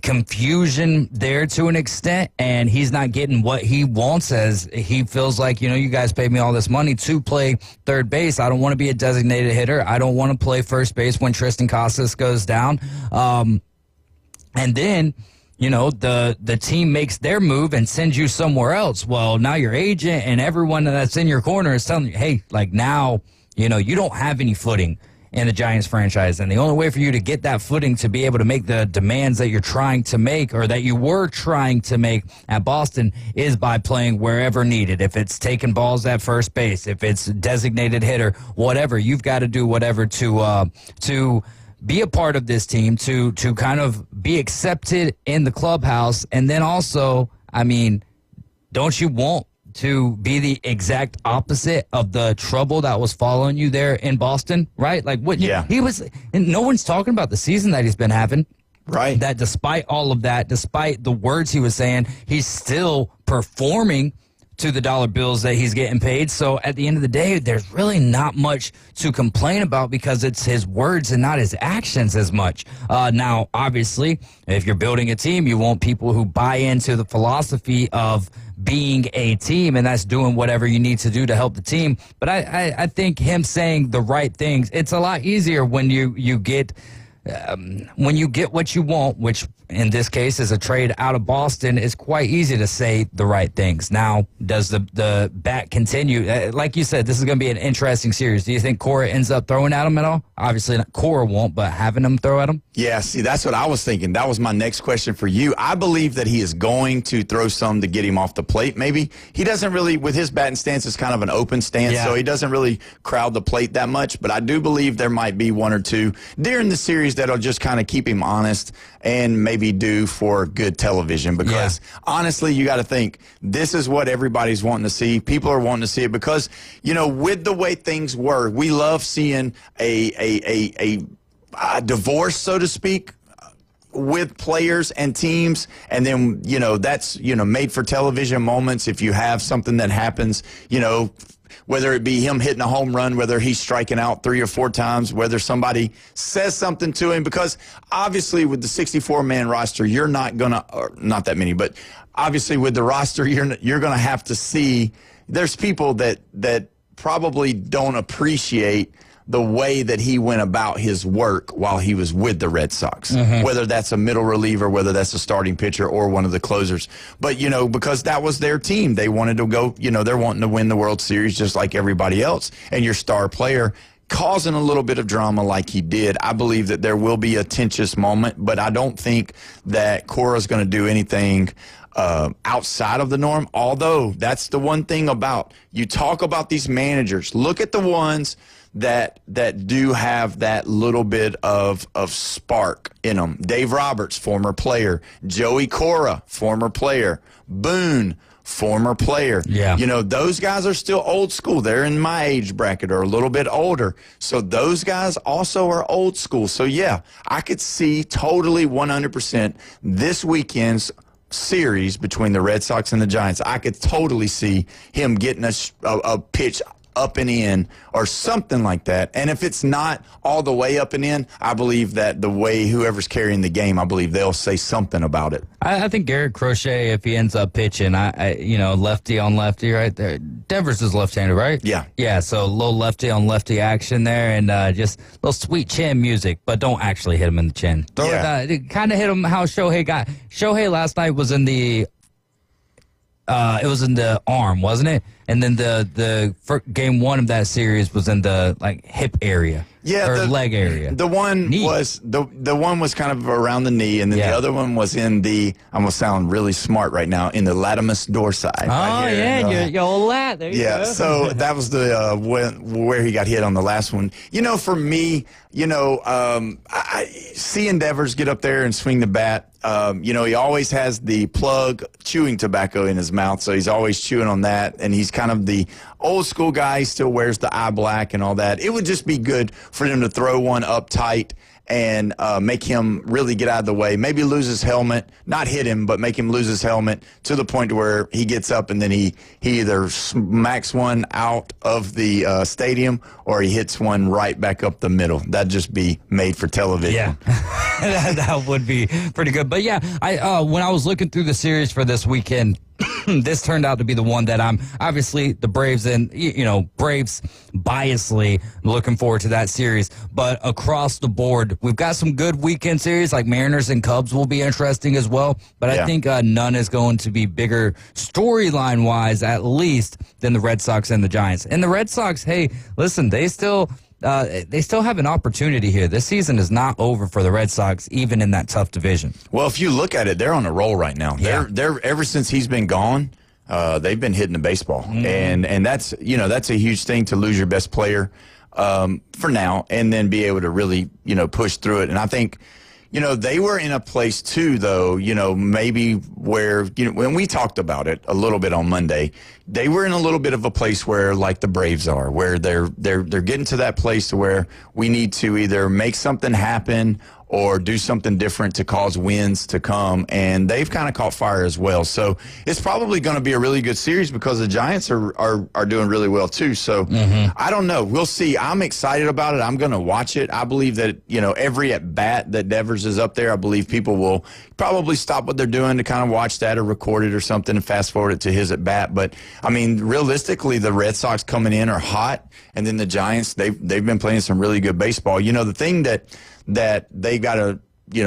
confusion there to an extent, and he's not getting what he wants, as he feels like, you guys paid me all this money to play third base. I don't want to be a designated hitter. I don't want to play first base when Tristan Casas goes down. And then the team makes their move and sends you somewhere else. Well, now your agent and everyone that's in your corner is telling you, hey, now, you don't have any footing in the Giants franchise. And the only way for you to get that footing to be able to make the demands that you're trying to make, or that you were trying to make at Boston, is by playing wherever needed. If it's taking balls at first base, if it's designated hitter, whatever, you've got to do whatever to be a part of this team, to kind of be accepted in the clubhouse. And then also, don't you want to be the exact opposite of the trouble that was following you there in Boston, right? He was, and no one's talking about the season that he's been having. Right. That despite all of that, despite the words he was saying, he's still performing to the dollar bills that he's getting paid. So at the end of the day, there's really not much to complain about, because it's his words and not his actions as much. Now, obviously, if you're building a team, you want people who buy into the philosophy of being a team, and that's doing whatever you need to do to help the team. But I think him saying the right things, it's a lot easier when you get what you want, which in this case is a trade out of Boston. It's quite easy to say the right things. Now, does the bat continue? Like you said, this is going to be an interesting series. Do you think Cora ends up throwing at him at all? Obviously, Cora won't, but having him throw at him? Yeah, see, that's what I was thinking. That was my next question for you. I believe that he is going to throw some to get him off the plate, maybe. He doesn't really, with his batting stance, is kind of an open stance, so he doesn't really crowd the plate that much. But I do believe there might be one or two during the series that'll just kind of keep him honest and maybe do for good television. Because honestly, you got to think, this is what everybody's wanting to see. People are wanting to see it because, with the way things were, we love seeing a divorce, so to speak, with players and teams. And then, that's, made for television moments. If you have something that happens, whether it be him hitting a home run, whether he's striking out 3 or 4 times, whether somebody says something to him, because obviously with the 64-man roster, you're not going to, not that many, but obviously with the roster, you're going to have to see, there's people that probably don't appreciate the way that he went about his work while he was with the Red Sox, whether that's a middle reliever, whether that's a starting pitcher or one of the closers. But, because that was their team. They wanted to go, they're wanting to win the World Series just like everybody else. And your star player causing a little bit of drama like he did, I believe that there will be a tense moment, but I don't think that Cora's going to do anything outside of the norm. Although that's the one thing about, you talk about these managers, look at the ones that do have that little bit of spark in them. Dave Roberts, former player. Joey Cora, former player. Boone, former player. Yeah. Those guys are still old school. They're in my age bracket or a little bit older. So those guys also are old school. So, yeah, I could see totally 100% this weekend's series between the Red Sox and the Giants. I could totally see him getting a pitch up and in or something like that. And if it's not all the way up and in, I believe that the way whoever's carrying the game, I believe they'll say something about it. I think Garrett Crochet, if he ends up pitching, lefty on lefty right there. Devers is left-handed, right? Yeah. Yeah, so a little lefty on lefty action there, and just a little sweet chin music, but don't actually hit him in the chin. Kind of hit him how Shohei got. Shohei last night was in the it was in the arm, wasn't it? And then the game 1 of that series was in the hip area. Yeah, or leg area. The one was the one was kind of around the knee, and then the other one was in the. I'm gonna sound really smart right now, in the latimus dorsi. Oh yeah, your old lat. There you go. So that was the where he got hit on the last one. For me, I seeing Devers get up there and swing the bat. He always has the plug chewing tobacco in his mouth, so he's always chewing on that, and he's kind of the old school guy. He still wears the eye black and all that. It would just be good for him to throw one up tight and make him really get out of the way. Maybe lose his helmet, not hit him, but make him lose his helmet to the point where he gets up and then he either smacks one out of the stadium or he hits one right back up the middle. That'd just be made for television. Yeah, that would be pretty good. But yeah, when I was looking through the series for this weekend, this turned out to be the one that I'm obviously the Braves and, Braves biasly looking forward to that series. But across the board, we've got some good weekend series like Mariners and Cubs will be interesting as well. But I think none is going to be bigger storyline wise, at least, than the Red Sox and the Giants. And the Red Sox, hey, listen, they still have an opportunity here. This season is not over for the Red Sox, even in that tough division. Well, if you look at it, they're on a roll right now. Yeah. They're ever since he's been gone, they've been hitting the baseball, and that's a huge thing to lose your best player for now, and then be able to really push through it. And I think they were in a place too, though, maybe where, when we talked about it a little bit on Monday, they were in a little bit of a place where, like the Braves are, where they're getting to that place to where we need to either make something happen or do something different to cause wins to come, and they've kind of caught fire as well. So it's probably going to be a really good series because the Giants are doing really well too. So I don't know. We'll see. I'm excited about it. I'm going to watch it. I believe that, every at-bat that Devers is up there, I believe people will probably stop what they're doing to kind of watch that or record it or something and fast-forward it to his at-bat. But, I mean, realistically, the Red Sox coming in are hot, and then the Giants, they've been playing some really good baseball. The thing that they got to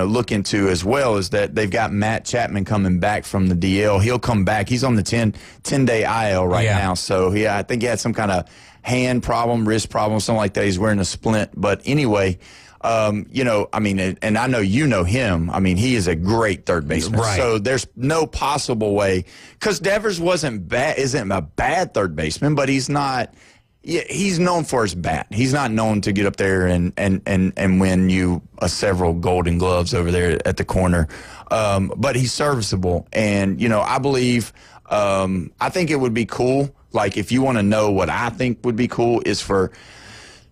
look into as well is that they've got Matt Chapman coming back from the DL. He'll come back. He's on the 10-day IL right now. So I think he had some kind of hand problem, wrist problem, something like that. He's wearing a splint. But anyway, I mean, and I know him. I mean, he is a great third baseman. Right. So there's no possible way, because Devers isn't a bad third baseman, but he's not. Yeah, he's known for his bat. He's not known to get up there and win you several Golden Gloves over there at the corner. But he's serviceable. And, I believe, I think it would be cool. Like, if you want to know what I think would be cool is for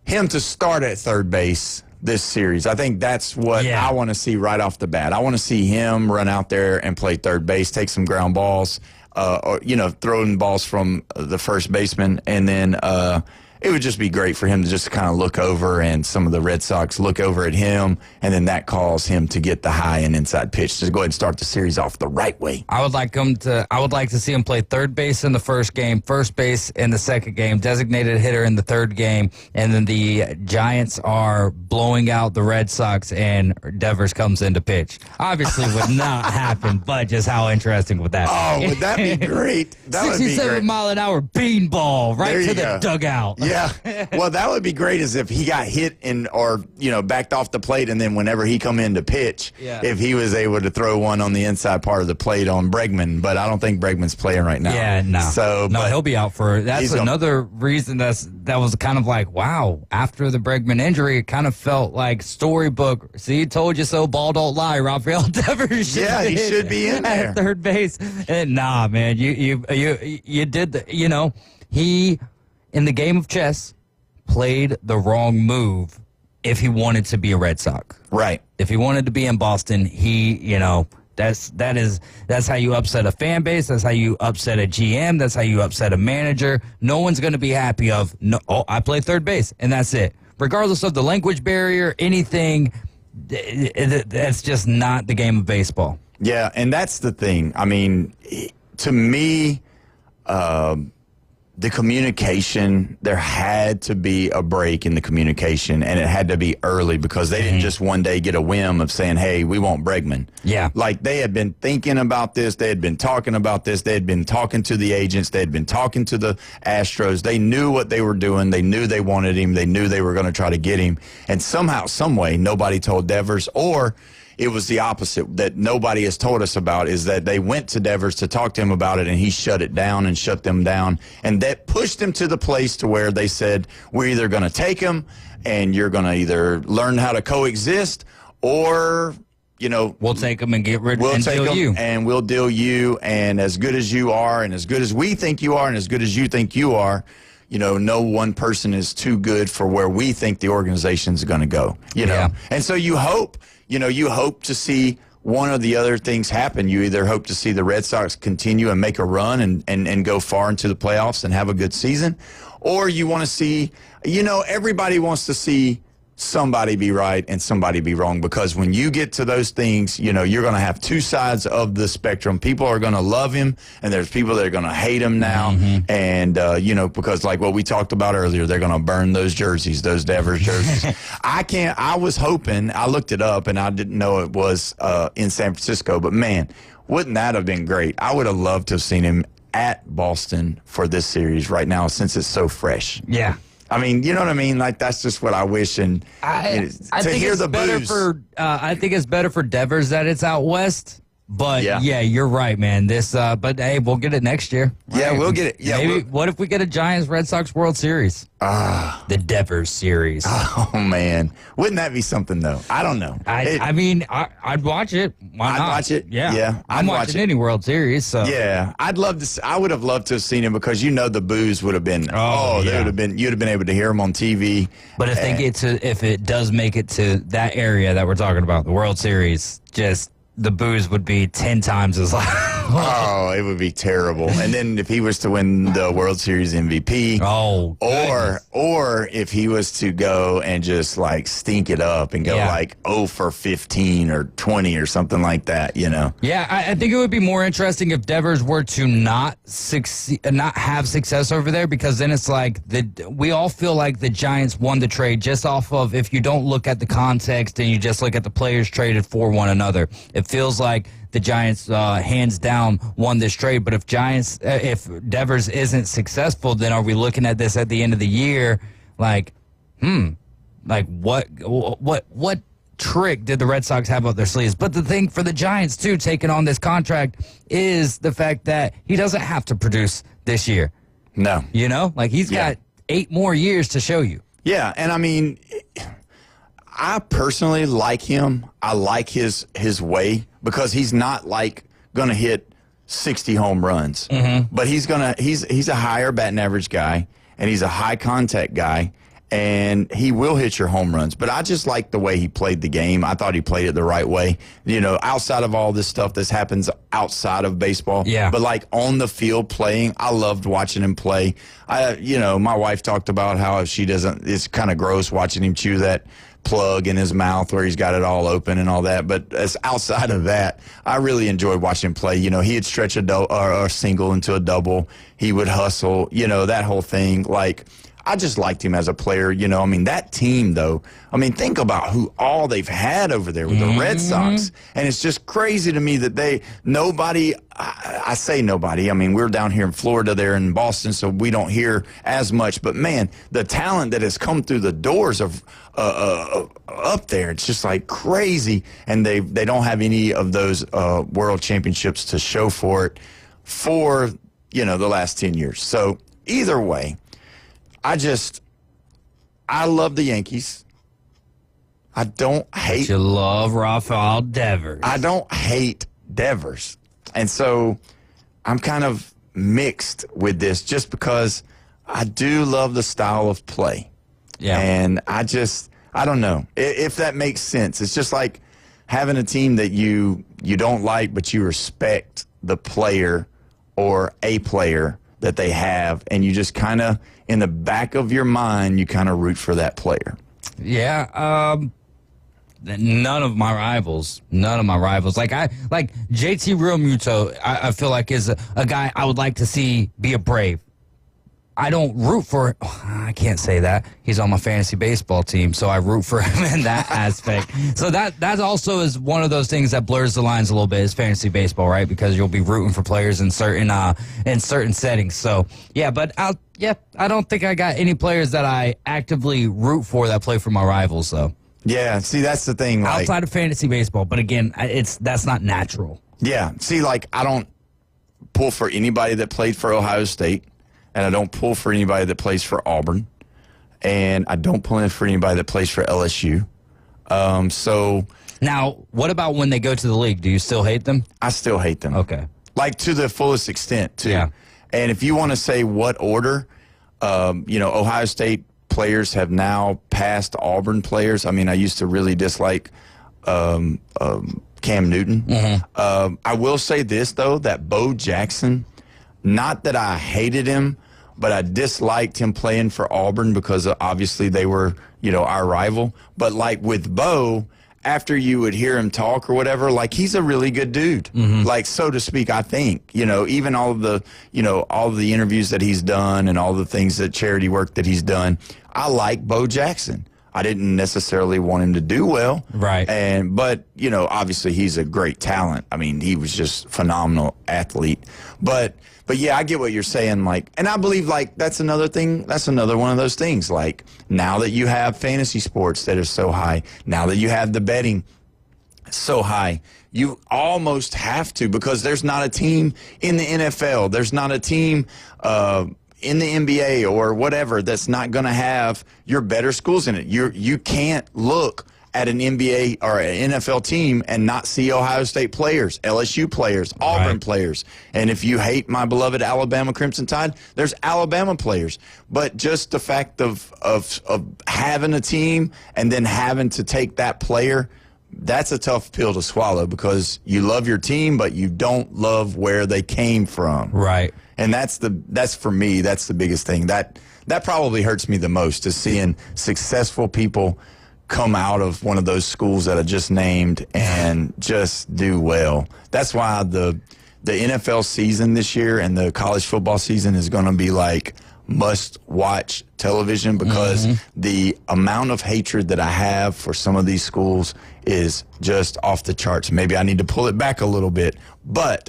him to start at third base this series. I think that's what I want to see right off the bat. I want to see him run out there and play third base, take some ground balls, or throwing balls from the first baseman, and then it would just be great for him to just kind of look over, and some of the Red Sox look over at him, and then that calls him to get the high and inside pitch to go ahead and start the series off the right way. I would like to see him play third base in the first game, first base in the second game, designated hitter in the third game, and then the Giants are blowing out the Red Sox and Devers comes in to pitch. Obviously would not happen, but just how interesting would that be? Oh, would that be great? That would be 67 great. mile an hour beanball right to the dugout. Yeah. Well, that would be great as if he got hit or backed off the plate, and then whenever he come in to pitch, if he was able to throw one on the inside part of the plate on Bregman. But I don't think Bregman's playing right now. Yeah, no. So, no, he'll be out for. That's another reason that was kind of like, wow. After the Bregman injury, it kind of felt like storybook. See, told you so. Ball don't lie. Rafael Devers. He should be in there at third base. And nah, man, you did he. In the game of chess, played the wrong move if he wanted to be a Red Sox. Right. If he wanted to be in Boston, that's how you upset a fan base. That's how you upset a GM. That's how you upset a manager. No one's going to be happy I play third base, and that's it. Regardless of the language barrier, anything, that's just not the game of baseball. Yeah, and that's the thing. I mean, to me, the communication, there had to be a break in the communication, and it had to be early because they didn't just one day get a whim of saying, hey, we want Bregman. Yeah. Like, they had been thinking about this. They had been talking about this. They had been talking to the agents. They had been talking to the Astros. They knew what they were doing. They knew they wanted him. They knew they were going to try to get him. And somehow, some way, nobody told Devers, or it was the opposite that nobody has told us about, is that they went to Devers to talk to him about it, and he shut it down and shut them down. And that pushed them to the place to where they said, we're either going to take him and you're going to either learn how to coexist, or, we'll take him and get rid we'll and take deal him you. And we'll deal you. And as good as you are, and as good as we think you are, and as good as you think you are, no one person is too good for where we think the organization's going to go, Yeah. And so you hope to see one or the other things happen. You either hope to see the Red Sox continue and make a run and go far into the playoffs and have a good season, or you want to see, everybody wants to see somebody be right and somebody be wrong, because when you get to those things, you're going to have two sides of the spectrum. People are going to love him, and there's people that are going to hate him now. And, because like what we talked about earlier, they're going to burn those jerseys, those Devers jerseys. I was hoping, I looked it up and I didn't know it was in San Francisco, but man, wouldn't that have been great? I would have loved to have seen him at Boston for this series right now, since it's so fresh. Yeah. I mean, you know what I mean? Like, that's just what I wish. And I to think hear it's the better boos. I think it's better for Devers that it's out west. But yeah, you're right, man. But hey, we'll get it next year. Yeah, Right. we'll get it. Yeah, Maybe. What if we get a Giants Red Sox World Series? The Devers series. Oh man, wouldn't that be something though? I don't know. I'd watch it. Why I'd not? watch it. Yeah, Yeah, I'm I'd watch watching it. any World Series. So Yeah, I'd love to. I would have loved to have seen him, because the boos would have been. They yeah. would have been. You'd have been able to hear him on TV. But if it does make it to that area that we're talking about, the World Series, just the boos would be 10 times as loud. Oh, it would be terrible. And then if he was to win the World Series MVP, or if he was to go and just like stink it up and go like 0 for 15 or 20 or something like that, Yeah, I think it would be more interesting if Devers were to not have success over there, because then it's like we all feel like the Giants won the trade just off of, if you don't look at the context and you just look at the players traded for one another. It feels like the Giants hands down won this trade. But if Devers isn't successful, then are we looking at this at the end of the year like, what trick did the Red Sox have up their sleeves? But the thing for the Giants, too, taking on this contract is the fact that he doesn't have to produce this year. No. He's got 8 more years to show you. Yeah, and I mean, I personally like him. I like his way, because he's not like going to hit 60 home runs. But he's a higher batting average guy, and he's a high contact guy, and he will hit your home runs. But I just like the way he played the game. I thought he played it the right way. Outside of all this stuff that happens outside of baseball. Yeah. But like on the field playing, I loved watching him play. My wife talked about how it's kind of gross watching him chew that plug in his mouth where he's got it all open and all that. But as outside of that, I really enjoyed watching him play. He'd stretch a single into a double. He would hustle, that whole thing. Like, I just liked him as a player. That team, though, think about who all they've had over there with the Red Sox. And it's just crazy to me that nobody, I say nobody, we're down here in Florida, they're in Boston, so we don't hear as much. But, man, the talent that has come through the doors of up there, it's just like crazy. And they don't have any of those world championships to show for it for, the last 10 years. So either way, I love the Yankees. I don't hate. But you love Rafael Devers. I don't hate Devers. And so I'm kind of mixed with this, just because I do love the style of play. Yeah. And I don't know if that makes sense. It's just like having a team that you don't like, but you respect the player or a player that they have, and you just kind of, in the back of your mind, you kind of root for that player. Yeah, none of my rivals. Like JT Realmuto, I feel like is a guy I would like to see be a Brave. I don't root for. I can't say that. He's on my fantasy baseball team, so I root for him in that aspect. So that also is one of those things that blurs the lines a little bit. Is fantasy baseball, right? Because you'll be rooting for players in certain settings. So yeah, but I don't think I got any players that I actively root for that play for my rivals, though. Yeah, see, that's the thing. Like, outside of fantasy baseball, but again, that's not natural. Yeah, see, like, I don't pull for anybody that played for Ohio State. And I don't pull for anybody that plays for Auburn. And I don't pull in for anybody that plays for LSU. So now, what about when they go to the league? Do you still hate them? I still hate them. Okay. Like, to the fullest extent, too. Yeah. And if you want to say what order, Ohio State players have now passed Auburn players. I mean, I used to really dislike Cam Newton. I will say this, though, that Bo Jackson, not that I hated him, but I disliked him playing for Auburn because obviously they were, our rival. But like with Bo, after you would hear him talk or whatever, like he's a really good dude, like so to speak. I think even all of the all of the interviews that he's done and all the things that charity work that he's done, I like Bo Jackson. I didn't necessarily want him to do well, right? But obviously he's a great talent. I mean, he was just a phenomenal athlete. But yeah, I get what you're saying. Like, and I believe like that's another thing. That's another one of those things. Like now that you have fantasy sports that are so high, now that you have the betting so high, you almost have to, because there's not a team in the NFL. There's not a team in the NBA or whatever that's not going to have your better schools in it. You can't look at an NBA or an NFL team and not see Ohio State players, LSU players, Auburn players. And if you hate my beloved Alabama Crimson Tide, there's Alabama players. But just the fact of having a team and then having to take that player, that's a tough pill to swallow, because you love your team, but you don't love where they came from. Right. And that's for me, that's the biggest thing. That probably hurts me the most, is seeing successful people come out of one of those schools that I just named and just do well. That's why the NFL season this year and the college football season is going to be like must-watch television, because the amount of hatred that I have for some of these schools is just off the charts. Maybe I need to pull it back a little bit, but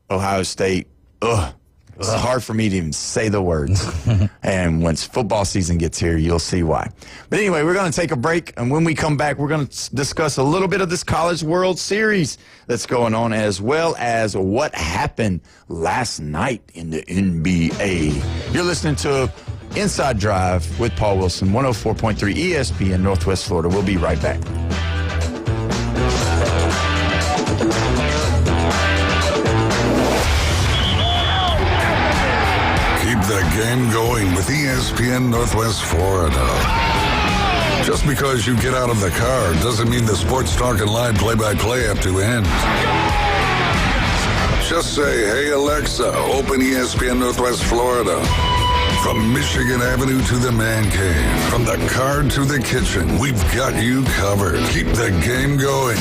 Ohio State, it's hard for me to even say the words. And once football season gets here, you'll see why. But anyway, we're going to take a break, and when we come back, we're going to discuss a little bit of this College World Series that's going on, as well as what happened last night in the NBA. You're listening to Inside Drive with Paul Wilson, 104.3 ESPN Northwest Florida. We'll be right back. The game going with ESPN Northwest Florida. Just because you get out of the car doesn't mean the Sports Talk and Live play-by-play have to end. Just say, hey Alexa, open ESPN Northwest Florida. From Michigan Avenue to the Man Cave, from the car to the kitchen, we've got you covered. Keep the game going.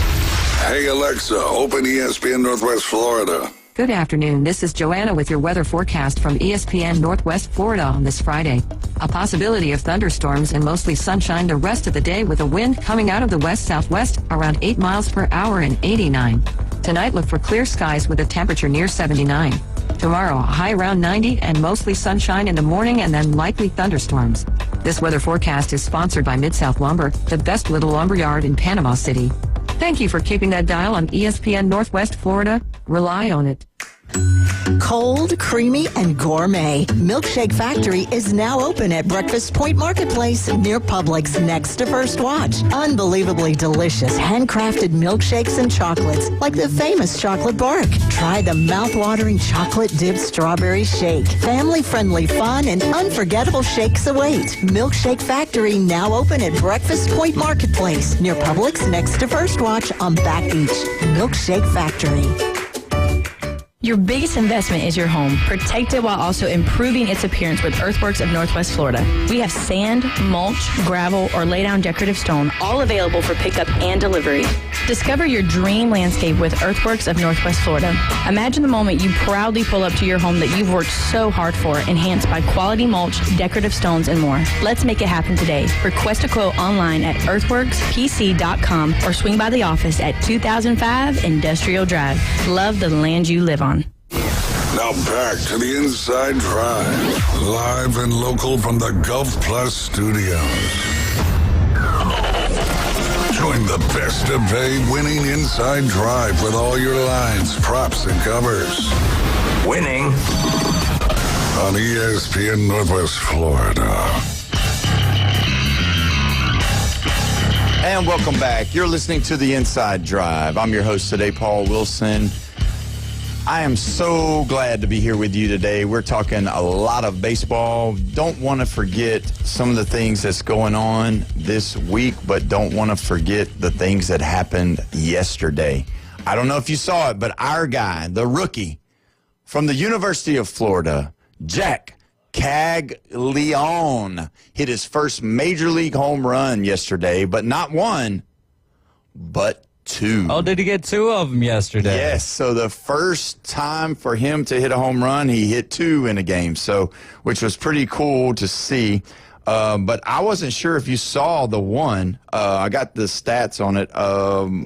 Hey Alexa, open ESPN Northwest Florida. Good afternoon. This is Joanna with your weather forecast from ESPN Northwest Florida on this Friday. A possibility of thunderstorms and mostly sunshine the rest of the day, with a wind coming out of the west-southwest around 8 miles per hour and 89. Tonight, look for clear skies with a temperature near 79. Tomorrow, a high around 90 and mostly sunshine in the morning, and then likely thunderstorms. This weather forecast is sponsored by Mid-South Lumber, the best little lumber yard in Panama City. Thank you for keeping that dial on ESPN Northwest Florida. Rely on it. Cold, creamy, and gourmet. Milkshake Factory is now open at Breakfast Point Marketplace near Publix, next to First Watch. Unbelievably delicious handcrafted milkshakes and chocolates, like the famous chocolate bark. Try the mouth-watering chocolate-dipped strawberry shake. Family-friendly fun and unforgettable shakes await. Milkshake Factory now open at Breakfast Point Marketplace near Publix, next to First Watch on Back Beach. Milkshake Factory. Your biggest investment is your home. Protect it while also improving its appearance with Earthworks of Northwest Florida. We have sand, mulch, gravel, or lay-down decorative stone, all available for pickup and delivery. Discover your dream landscape with Earthworks of Northwest Florida. Imagine the moment you proudly pull up to your home that you've worked so hard for, enhanced by quality mulch, decorative stones, and more. Let's make it happen today. Request a quote online at earthworkspc.com or swing by the office at 2005 Industrial Drive. Love the land you live on. Now back to the Inside Drive, live and local from the Gulf Plus studios. Join the best of pay winning Inside Drive with all your lines, props, and covers. Winning on ESPN Northwest Florida. And welcome back. You're listening to the Inside Drive. I'm your host today, Paul Wilson. I am so glad to be here with you today. We're talking a lot of baseball. Don't want to forget some of the things that's going on this week, but don't want to forget the things that happened yesterday. I don't know if you saw it, but our guy, the rookie from the University of Florida, Jack Caglianone, hit his first major league home run yesterday, but not one, but two. Oh, did he get two of them yesterday? Yes, so the first time for him to hit a home run, he hit two in a game, so which was pretty cool to see. But I wasn't sure if you saw the one. I got the stats on it.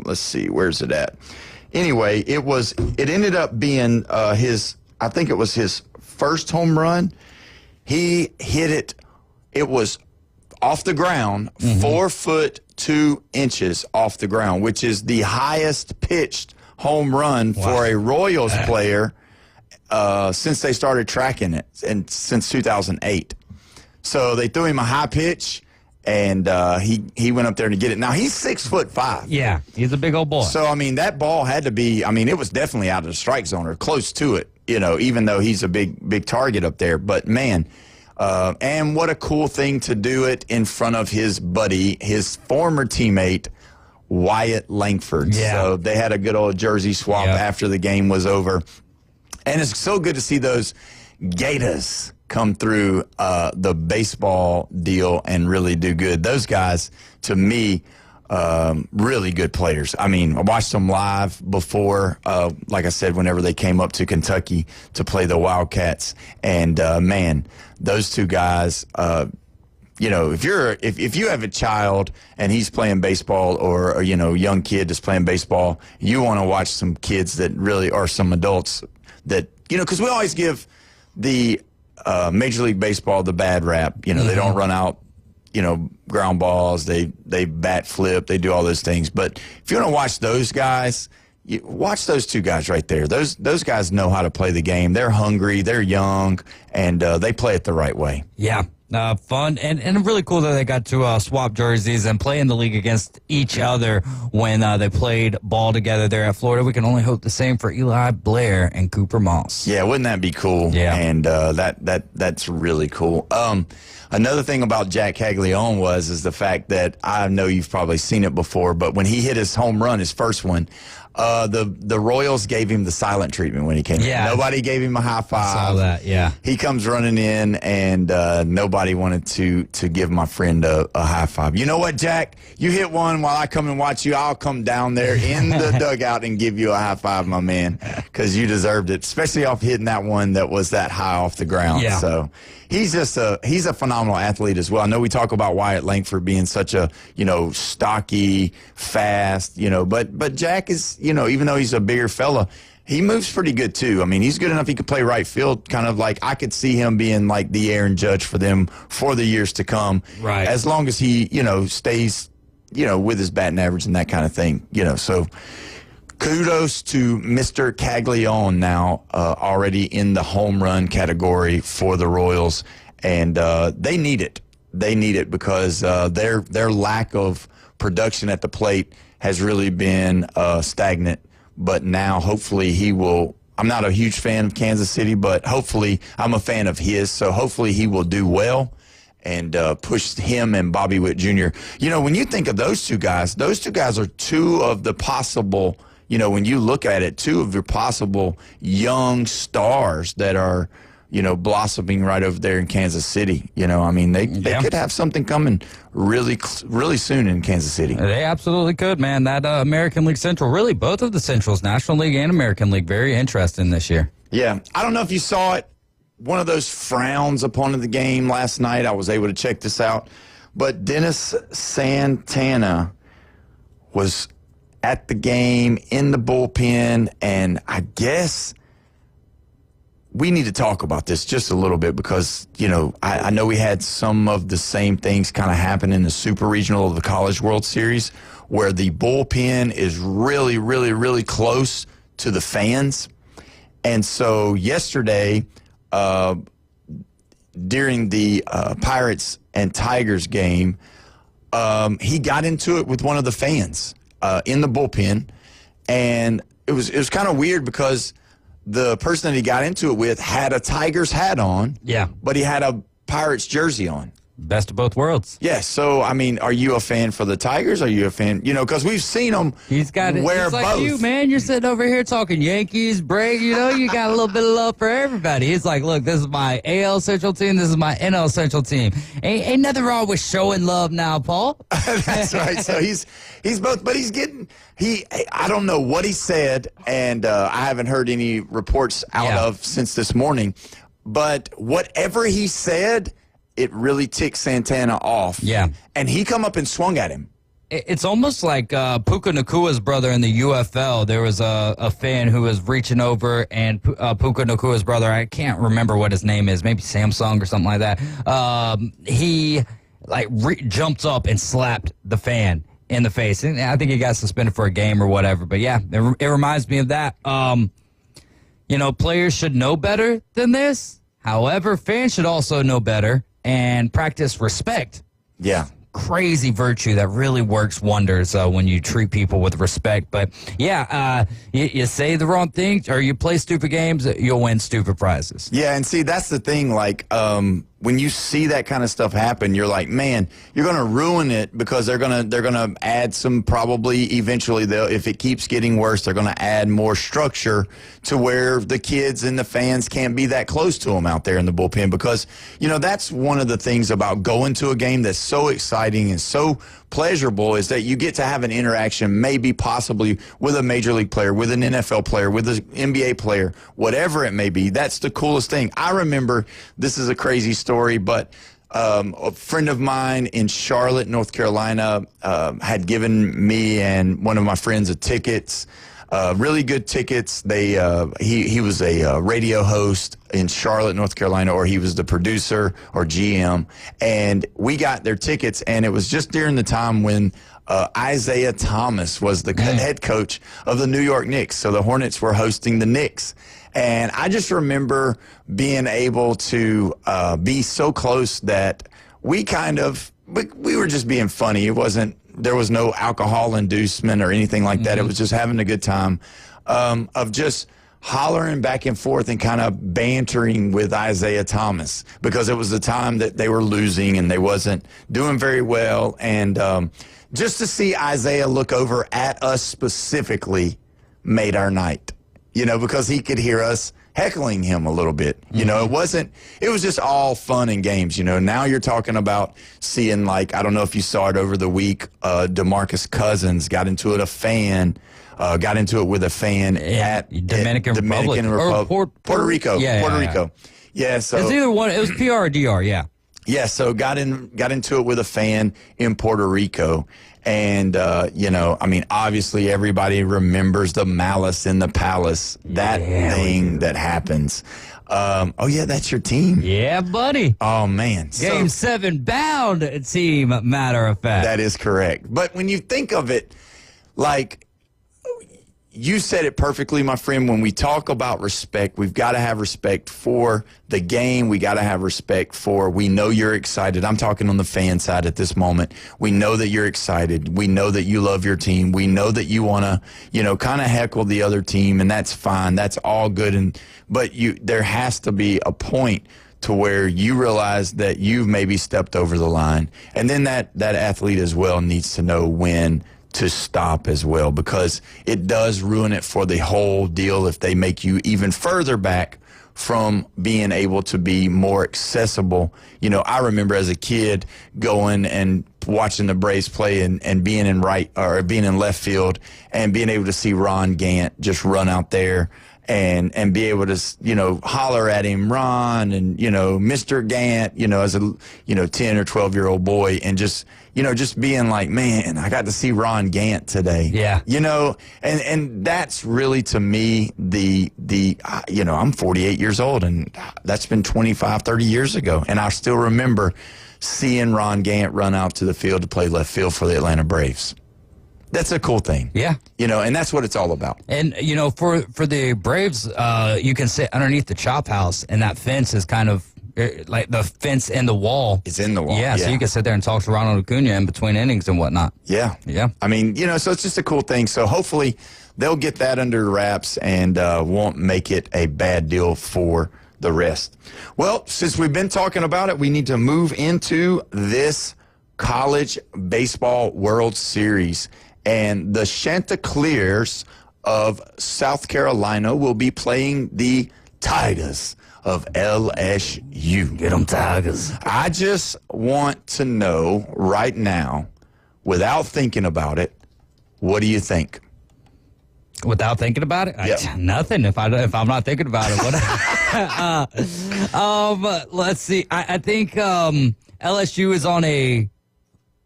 Let's see, where's it at? Anyway, it ended up being I think it was his first home run. He hit it. It was off the ground, 4 foot 2 inches off the ground, which is the highest pitched home run for a Royals player since they started tracking it, and since 2008. So they threw him a high pitch, and he went up there to get it. Now, he's 6'5". Yeah, he's a big old boy. So, I mean, that ball had to be, it was definitely out of the strike zone or close to it, even though he's a big target up there. But, man, and what a cool thing to do it in front of his buddy, his former teammate, Wyatt Langford. Yeah. So they had a good old jersey swap after the game was over. And it's so good to see those Gators come through the baseball deal and really do good. Those guys, to me, really good players. I watched them live before, like I said, whenever they came up to Kentucky to play the Wildcats. And, man, those two guys, if you have a child and he's playing baseball or young kid that's playing baseball, you want to watch some kids that really are some adults that, because we always give the Major League Baseball the bad rap. They don't run out, ground balls. They bat flip. They do all those things. But if you want to watch those guys, watch those two guys right there. Those guys know how to play the game. They're hungry. They're young, and they play it the right way. Yeah. Fun and really cool that they got to swap jerseys and play in the league against each other when they played ball together there at Florida. We can only hope the same for Eli Blair and Cooper Moss. Yeah, wouldn't that be cool? Yeah. And that's really cool. Another thing about Jack Caglianone is the fact that I know you've probably seen it before, but when he hit his home run, his first one, the Royals gave him the silent treatment when he came in. Nobody gave him a high five. I saw that, yeah. He comes running in, and nobody wanted to give my friend a high five. You know what, Jack? You hit one while I come and watch you. I'll come down there in the dugout and give you a high five, my man, because you deserved it, especially off hitting that one that was that high off the ground. Yeah. So he's a phenomenal athlete as well. I know we talk about Wyatt Langford being such a, stocky, fast, but Jack is, even though he's a bigger fella, he moves pretty good too. He's good enough he could play right field, kind of like I could see him being like the Aaron Judge for them for the years to come. Right. As long as he, stays, with his batting average and that kind of thing, so kudos to Mr. Caglianone now, already in the home run category for the Royals, and they need it. They need it because their lack of production at the plate has really been stagnant. But now, hopefully, he will. I'm not a huge fan of Kansas City, but hopefully, I'm a fan of his. So hopefully, he will do well and push him and Bobby Witt Jr. When you think of those two guys are two of the possible. When you look at it, two of your possible young stars that are, blossoming right over there in Kansas City. They could have something coming really, really soon in Kansas City. They absolutely could, man. That American League Central, really both of the Centrals, National League and American League, very interesting this year. Yeah. I don't know if you saw it. One of those frowns upon the game last night. I was able to check this out. But Dennis Santana was at the game in the bullpen, and I guess we need to talk about this just a little bit because, I know we had some of the same things kind of happen in the Super Regional of the College World Series where the bullpen is really, really, really close to the fans. And so yesterday, during the Pirates and Tigers game, he got into it with one of the fans in the bullpen, and it was kind of weird because the person that he got into it with had a Tigers hat on. Yeah. But he had a Pirates jersey on. Best of both worlds. Yes. So, I mean, are you a fan for the Tigers? Are you a fan? You know, because we've seen him wear He's like both. you, man. You're sitting over here talking Yankees, Braves. You know, you got a little bit of love for everybody. He's like, look, this is my AL Central team. This is my NL Central team. Ain't nothing wrong with showing love now, Paul. That's right. So he's both, but he's getting I don't know what he said, and I haven't heard any reports out of since this morning. But whatever he said, it really ticked Santana off. Yeah. And he come up and swung at him. It's almost like Puka Nakua's brother in the UFL. There was a fan who was reaching over, and Puka Nakua's brother, I can't remember what his name is, maybe Samsung or something like that. He jumped up and slapped the fan in the face. And I think he got suspended for a game or whatever. But yeah, it reminds me of that. You know, players should know better than this. However, fans should also know better and practice respect. Yeah. Crazy virtue that really works wonders when you treat people with respect. But yeah, you say the wrong things or you play stupid games, you'll win stupid prizes. Yeah, and see, that's the thing. Like, when you see that kind of stuff happen, you're like, man, you're going to ruin it because they're gonna add some, probably eventually if it keeps getting worse, they're going to add more structure to where the kids and the fans can't be that close to them out there in the bullpen, because you know that's one of the things about going to a game that's so exciting and so pleasurable is that you get to have an interaction, maybe possibly with a major league player, with an NFL player, with an NBA player, whatever it may be. That's the coolest thing. I remember, this is a crazy story, but a friend of mine in Charlotte, North Carolina, had given me and one of my friends tickets, really good tickets. He was a radio host in Charlotte, North Carolina, or he was the producer or GM, and we got their tickets, and it was just during the time when Isaiah Thomas was the head coach of the New York Knicks. So the Hornets were hosting the Knicks. And I just remember being able to be so close that we were just being funny. There was no alcohol inducement or anything like that. It was just having a good time of just hollering back and forth and kind of bantering with Isaiah Thomas, because it was the time that they were losing and they wasn't doing very well. And just to see Isaiah look over at us specifically made our night, you know, because he could hear us heckling him a little bit. You know, it was just all fun and games. You know, now you're talking about seeing, like, I don't know if you saw it over the week, DeMarcus Cousins got into it with a fan at Dominican Republic. Puerto Rico. Puerto Rico. Yeah, so it's either one. It was PR or DR. Yeah. Yeah, so got into it with a fan in Puerto Rico. And, you know, I mean, obviously everybody remembers the Malice in the Palace, that happens. Oh, yeah, that's your team. Yeah, buddy. Oh, man. Game 7 bound team, matter of fact. That is correct. But when you think of it, like, you said it perfectly, my friend. When we talk about respect, we've got to have respect for the game. We got to have respect for, we know you're excited. I'm talking on the fan side at this moment. We know that you're excited. We know that you love your team. We know that you want to, you know, kind of heckle the other team, and that's fine. That's all good. But there has to be a point to where you realize that you've maybe stepped over the line. And then that athlete as well needs to know when to stop as well, because it does ruin it for the whole deal if they make you even further back from being able to be more accessible. You know, I remember as a kid going and watching the Braves play and being in left field and being able to see Ron Gant just run out there and be able to, you know, holler at him, Ron, and, you know, Mr. Gant, you know, as a, you know, 10 or 12-year-old boy, and just, you know, just being like, man, I got to see Ron Gant today. Yeah. You know, and that's really, to me, you know, I'm 48 years old, and that's been 25, 30 years ago, and I still remember seeing Ron Gant run out to the field to play left field for the Atlanta Braves. That's a cool thing. Yeah. You know, and that's what it's all about. And, you know, for the Braves, you can sit underneath the chop house, and that fence is kind of like the fence in the wall. It's in the wall. Yeah, so you can sit there and talk to Ronald Acuna in between innings and whatnot. Yeah. Yeah. I mean, so it's just a cool thing. So hopefully they'll get that under wraps and won't make it a bad deal for the rest. Well, since we've been talking about it, we need to move into this College Baseball World Series. And the Chanticleers of South Carolina will be playing the Tigers of LSU. Get them Tigers. I just want to know right now, without thinking about it, what do you think? Without thinking about it? Yep. Nothing. If I'm not thinking about it. Let's see. I think LSU is on a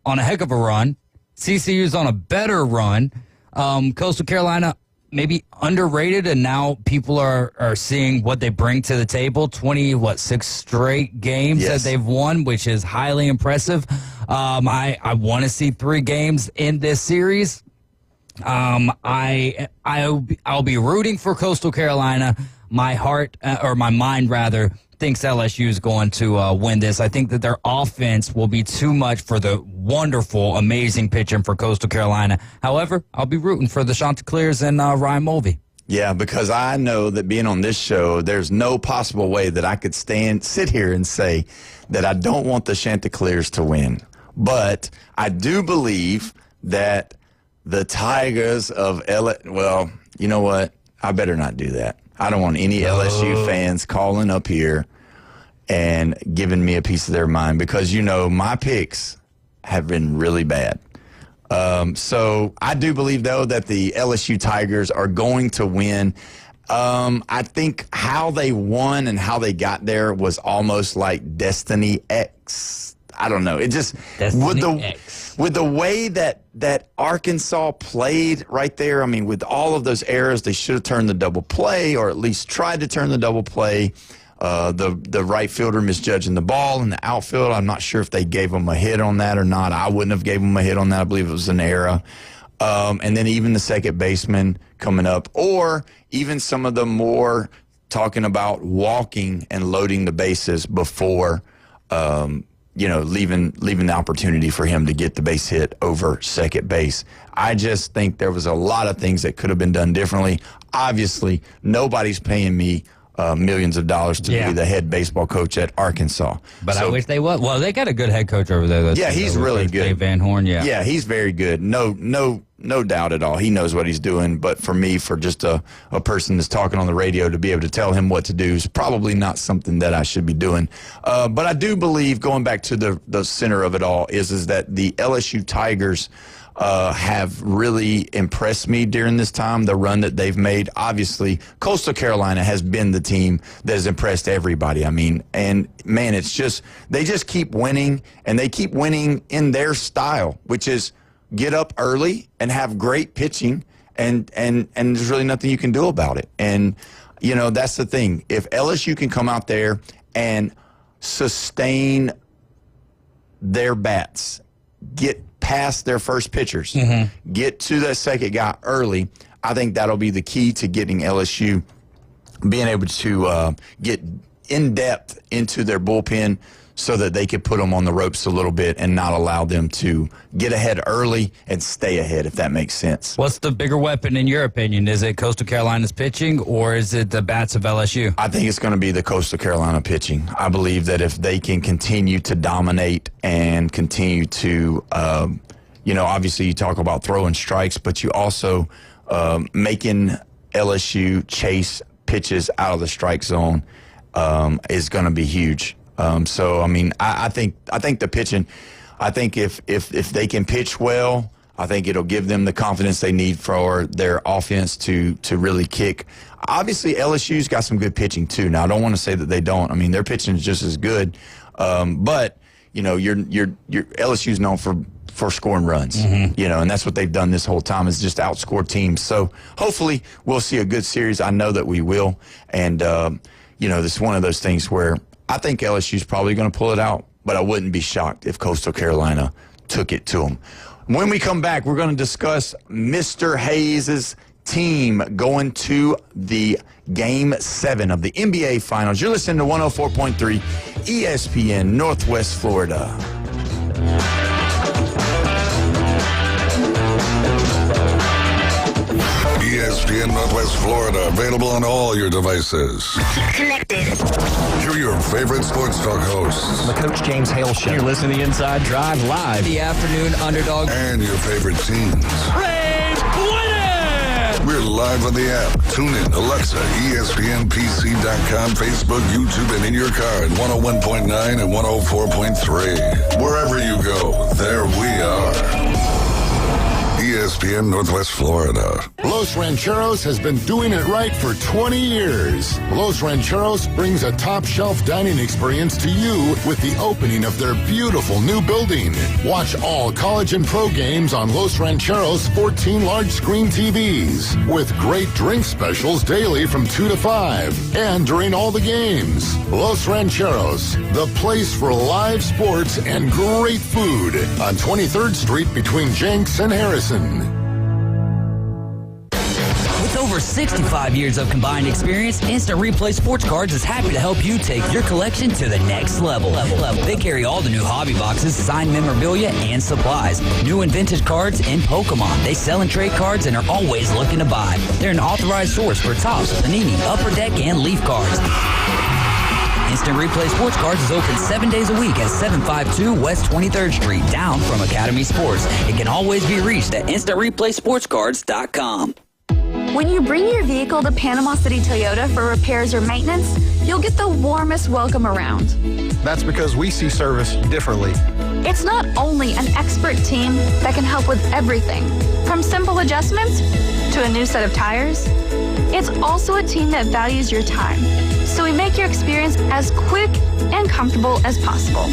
heck of a run. CCU is on a better run. Coastal Carolina maybe underrated, and now people are seeing what they bring to the table. 6 straight games that they've won, which is highly impressive. I want to see 3 games in this series. I'll be rooting for Coastal Carolina. My heart, or my mind rather, thinks LSU is going to win this. I think that their offense will be too much for the wonderful, amazing pitching for Coastal Carolina. However, I'll be rooting for the Chanticleers and Ryan Mulvey. Yeah, because I know that being on this show, there's no possible way that I could sit here and say that I don't want the Chanticleers to win. But I do believe that the Tigers of well, you know what? I better not do that. I don't want any LSU fans calling up here and giving me a piece of their mind because, my picks have been really bad. So I do believe, though, that the LSU Tigers are going to win. I think how they won and how they got there was almost like Destiny X. I don't know. It just with the way that Arkansas played right there. I mean, with all of those errors, they should have turned the double play, or at least tried to turn the double play. The right fielder misjudging the ball in the outfield. I'm not sure if they gave him a hit on that or not. I wouldn't have gave him a hit on that. I believe it was an error. And then even the second baseman coming up, or even some of the more talking about walking and loading the bases before. Leaving the opportunity for him to get the base hit over second base. I just think there was a lot of things that could have been done differently. Obviously, nobody's paying me millions of dollars to be the head baseball coach at Arkansas. But I wish they would. Well, they got a good head coach over there. Yeah, he's really good. Dave Van Horn, Yeah, he's very good. No doubt at all. He knows what he's doing. But for me, for just a person that's talking on the radio to be able to tell him what to do is probably not something that I should be doing. But I do believe, going back to the center of it all, is that the LSU Tigers have really impressed me during this time, the run that they've made. Obviously, Coastal Carolina has been the team that has impressed everybody. I mean, and man, it's just, they just keep winning, and they keep winning in their style, which is get up early and have great pitching, and there's really nothing you can do about it. And, that's the thing. If LSU can come out there and sustain their bats, get past their first pitchers, get to that second guy early, I think that'll be the key to getting LSU being able to get in depth into their bullpen so that they could put them on the ropes a little bit and not allow them to get ahead early and stay ahead, if that makes sense. What's the bigger weapon in your opinion? Is it Coastal Carolina's pitching, or is it the bats of LSU? I think it's going to be the Coastal Carolina pitching. I believe that if they can continue to dominate and continue to, obviously you talk about throwing strikes, but you also making LSU chase pitches out of the strike zone is going to be huge. So, I mean, I think the pitching, I think if they can pitch well, I think it'll give them the confidence they need for their offense to really kick. Obviously, LSU's got some good pitching too. Now, I don't want to say that they don't. I mean, their pitching is just as good. But your LSU's known for scoring runs, and that's what they've done this whole time, is just outscore teams. So hopefully we'll see a good series. I know that we will. And, this is one of those things where I think LSU's probably going to pull it out, but I wouldn't be shocked if Coastal Carolina took it to them. When we come back, we're going to discuss Mr. Hayes' team going to the Game 7 of the NBA Finals. You're listening to 104.3 ESPN Northwest Florida. ESPN Northwest Florida, available on all your devices. Connected. Here are your favorite sports talk hosts. The Coach James Hale Show. You're listening to the Inside Drive live. The afternoon underdog. And your favorite teams. Braves winning! We're live on the app. Tune in, Alexa, ESPNPC.com, Facebook, YouTube, and in your car at 101.9 and 104.3. Wherever you go, there we are. ESPN Northwest Florida. Los Rancheros has been doing it right for 20 years. Los Rancheros brings a top-shelf dining experience to you with the opening of their beautiful new building. Watch all college and pro games on Los Rancheros' 14 large-screen TVs with great drink specials daily from 2 to 5 and during all the games. Los Rancheros, the place for live sports and great food on 23rd Street between Jenks and Harrison. With over 65 years of combined experience, Instant Replay Sports Cards is happy to help you take your collection to the next level. They carry all the new hobby boxes, signed memorabilia, and supplies. New and vintage cards and Pokemon. They sell and trade cards and are always looking to buy. They're an authorized source for Topps, Panini, Upper Deck, and Leaf cards. Instant Replay Sports Cards is open 7 days a week at 752 West 23rd Street, down from Academy Sports. It can always be reached at InstantReplaySportsCards.com. When you bring your vehicle to Panama City Toyota for repairs or maintenance, you'll get the warmest welcome around. That's because we see service differently. It's not only an expert team that can help with everything, from simple adjustments to a new set of tires. It's also a team that values your time, so we make your experience as quick and comfortable as possible.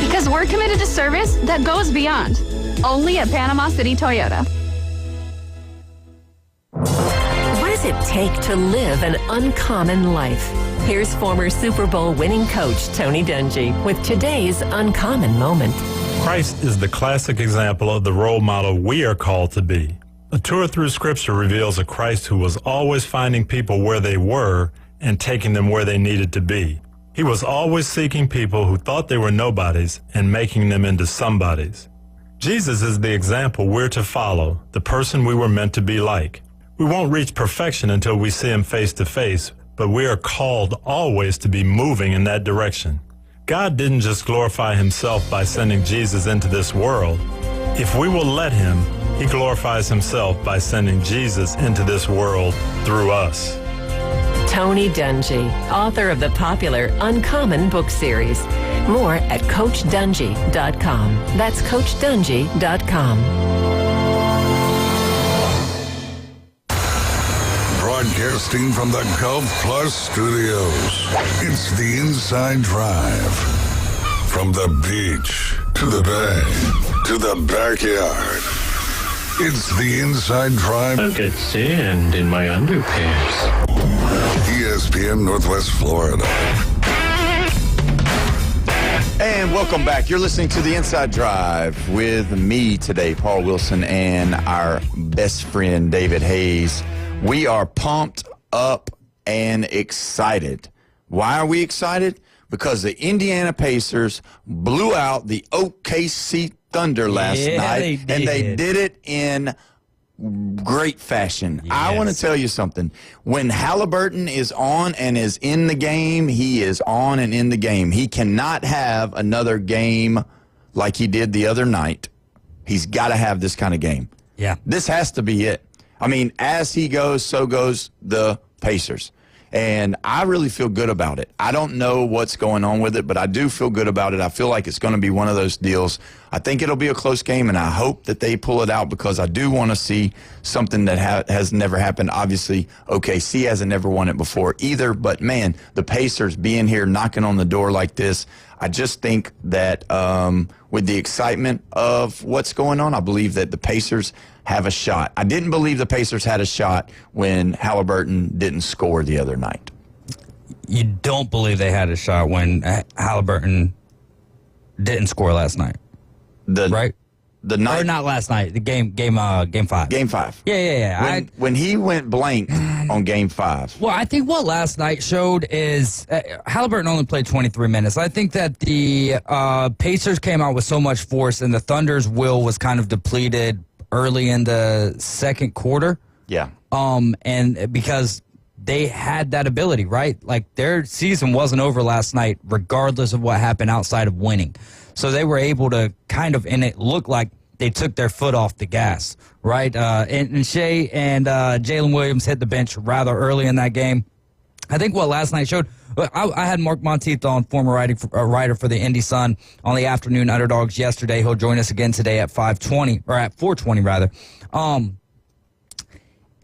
Because we're committed to service that goes beyond. Only at Panama City Toyota. What does it take to live an uncommon life? Here's former Super Bowl winning coach Tony Dungy with today's uncommon moment. Christ is the classic example of the role model we are called to be. A tour through Scripture reveals a Christ who was always finding people where they were and taking them where they needed to be. He was always seeking people who thought they were nobodies and making them into somebodies. Jesus is the example we're to follow, the person we were meant to be like. We won't reach perfection until we see him face to face, but we are called always to be moving in that direction. God didn't just glorify himself by sending Jesus into this world. If we will let him, he glorifies himself by sending Jesus into this world through us. Tony Dungy, author of the popular Uncommon book series. More at CoachDungy.com. That's CoachDungy.com. Broadcasting from the Gulf Plus studios, it's the Inside Drive. From the beach to the bay to the backyard, it's the Inside Drive. I'll get sand in my underpants. ESPN Northwest Florida. And welcome back. You're listening to the Inside Drive with me today, Paul Wilson, and our best friend, David Hayes. We are pumped up and excited. Why are we excited? Because the Indiana Pacers blew out the OKC Thunder last night, and they did it in great fashion. Yes. I want to tell you something. When Halliburton is on and is in the game, he is on and in the game. He cannot have another game like he did the other night. He's got to have this kind of game. Yeah. This has to be it. I mean, as he goes, so goes the Pacers. And I really feel good about it. I don't know what's going on with it, but I do feel good about it. I feel like it's going to be one of those deals. I think it'll be a close game, and I hope that they pull it out because I do want to see something that has never happened. Obviously, OKC hasn't never won it before either, but, man, the Pacers being here, knocking on the door like this, I just think that with the excitement of what's going on, I believe that the Pacers have a shot. I didn't believe the Pacers had a shot when Halliburton didn't score the other night. You don't believe they had a shot when Halliburton didn't score last night, right? The night, or not last night. The game 5. Game 5. Yeah. When he went blank on Game 5. Well, I think what last night showed is Halliburton only played 23 minutes. I think that the Pacers came out with so much force, and the Thunder's will was kind of depleted early in the second quarter. Yeah. And because they had that ability, right? Like, their season wasn't over last night, regardless of what happened outside of winning. So they were able to kind of, and it looked like they took their foot off the gas, right? And Shea and Jalen Williams hit the bench rather early in that game. I think what last night showed, I had Mark Monteith on, former writer for the Indy Sun, on the afternoon underdogs yesterday. He'll join us again today at 5:20, or at 4:20 rather.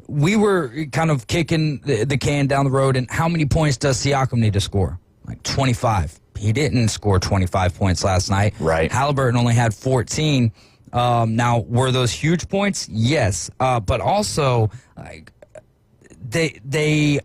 We were kind of kicking the can down the road, and how many points does Siakam need to score? Like 25. He didn't score 25 points last night. Right. Halliburton only had 14. Now, were those huge points? Yes. But also, like, they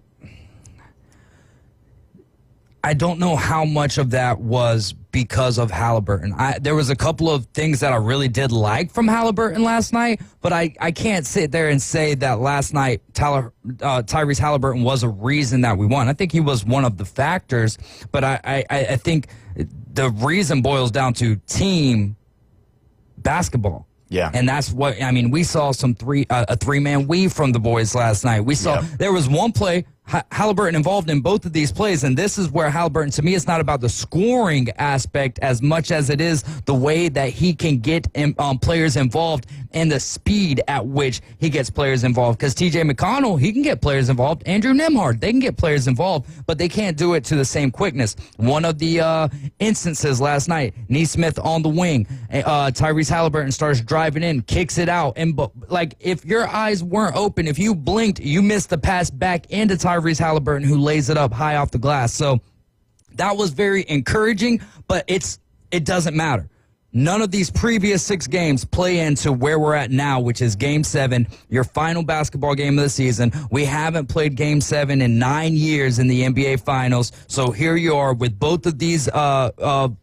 I don't know how much of that was because of Halliburton. There was a couple of things that I really did like from Halliburton last night, but I can't sit there and say that last night Tyrese Halliburton was a reason that we won. I think he was one of the factors, but I think the reason boils down to team basketball. Yeah. And that's what, I mean, we saw a three-man weave from the boys last night. We saw there was one play, Halliburton involved in both of these plays, and this is where Halliburton, to me, it's not about the scoring aspect as much as it is the way that he can get players involved and the speed at which he gets players involved. Because T.J. McConnell, he can get players involved. Andrew Nembhard, they can get players involved, but they can't do it to the same quickness. One of the instances last night, Nesmith on the wing, Tyrese Halliburton starts driving in, kicks it out, and like, if your eyes weren't open, if you blinked, you missed the pass back into Tyrese Halliburton, who lays it up high off the glass. So that was very encouraging, but it doesn't matter. None of these previous 6 games play into where we're at now, which is Game 7, your final basketball game of the season. We haven't played Game 7 in 9 years in the NBA Finals. So here you are with both of these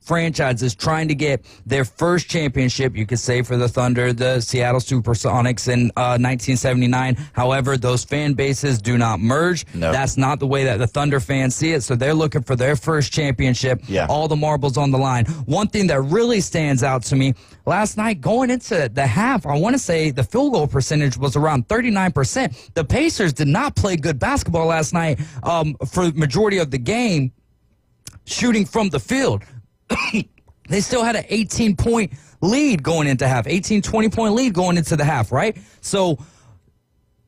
franchises trying to get their first championship, you could say, for the Thunder, the Seattle Supersonics in 1979. However, those fan bases do not merge. No. That's not the way that the Thunder fans see it. So they're looking for their first championship. Yeah. All the marbles on the line. One thing that really stands out to me last night going into the half, I want to say the field goal percentage was around 39%. The Pacers did not play good basketball last night for the majority of the game, shooting from the field. They still had an 18-point lead going into half, 20-point lead going into the half, right? So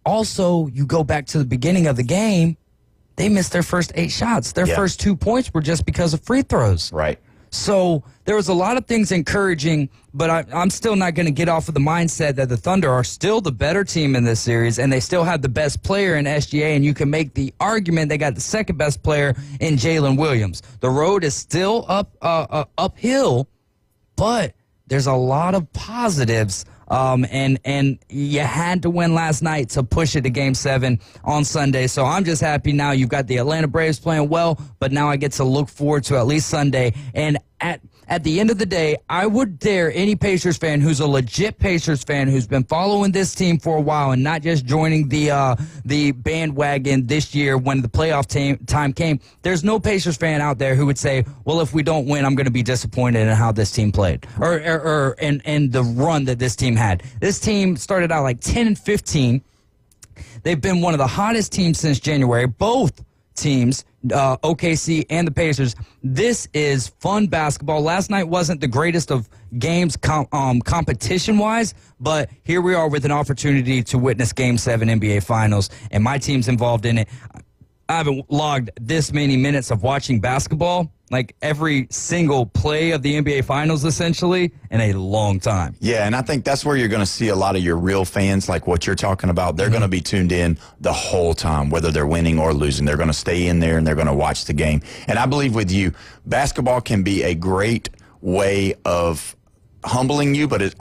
also, you go back to the beginning of the game, they missed their first 8 shots. Their first 2 points were just because of free throws. Right. So there was a lot of things encouraging, but I'm still not going to get off of the mindset that the Thunder are still the better team in this series, and they still have the best player in SGA, and you can make the argument they got the second best player in Jalen Williams. The road is still uphill, but there's a lot of positives. And you had to win last night to push it to Game 7 on Sunday. So I'm just happy now you've got the Atlanta Braves playing well, but now I get to look forward to at least Sunday. And at the end of the day, I would dare any Pacers fan who's a legit Pacers fan who's been following this team for a while and not just joining the bandwagon this year when the playoff time came. There's no Pacers fan out there who would say, well, if we don't win, I'm going to be disappointed in how this team played or and the run that this team had. This team started out like 10-15. They've been one of the hottest teams since January. Both teams, OKC and the Pacers. This is fun basketball. Last night wasn't the greatest of games competition-wise, but here we are with an opportunity to witness Game 7 NBA Finals, and my team's involved in it. I haven't logged this many minutes of watching basketball, like every single play of the NBA Finals, essentially, in a long time. Yeah, and I think that's where you're going to see a lot of your real fans, like what you're talking about. They're going to be tuned in the whole time, whether they're winning or losing. They're going to stay in there, and they're going to watch the game. And I believe with you, basketball can be a great way of humbling you, but it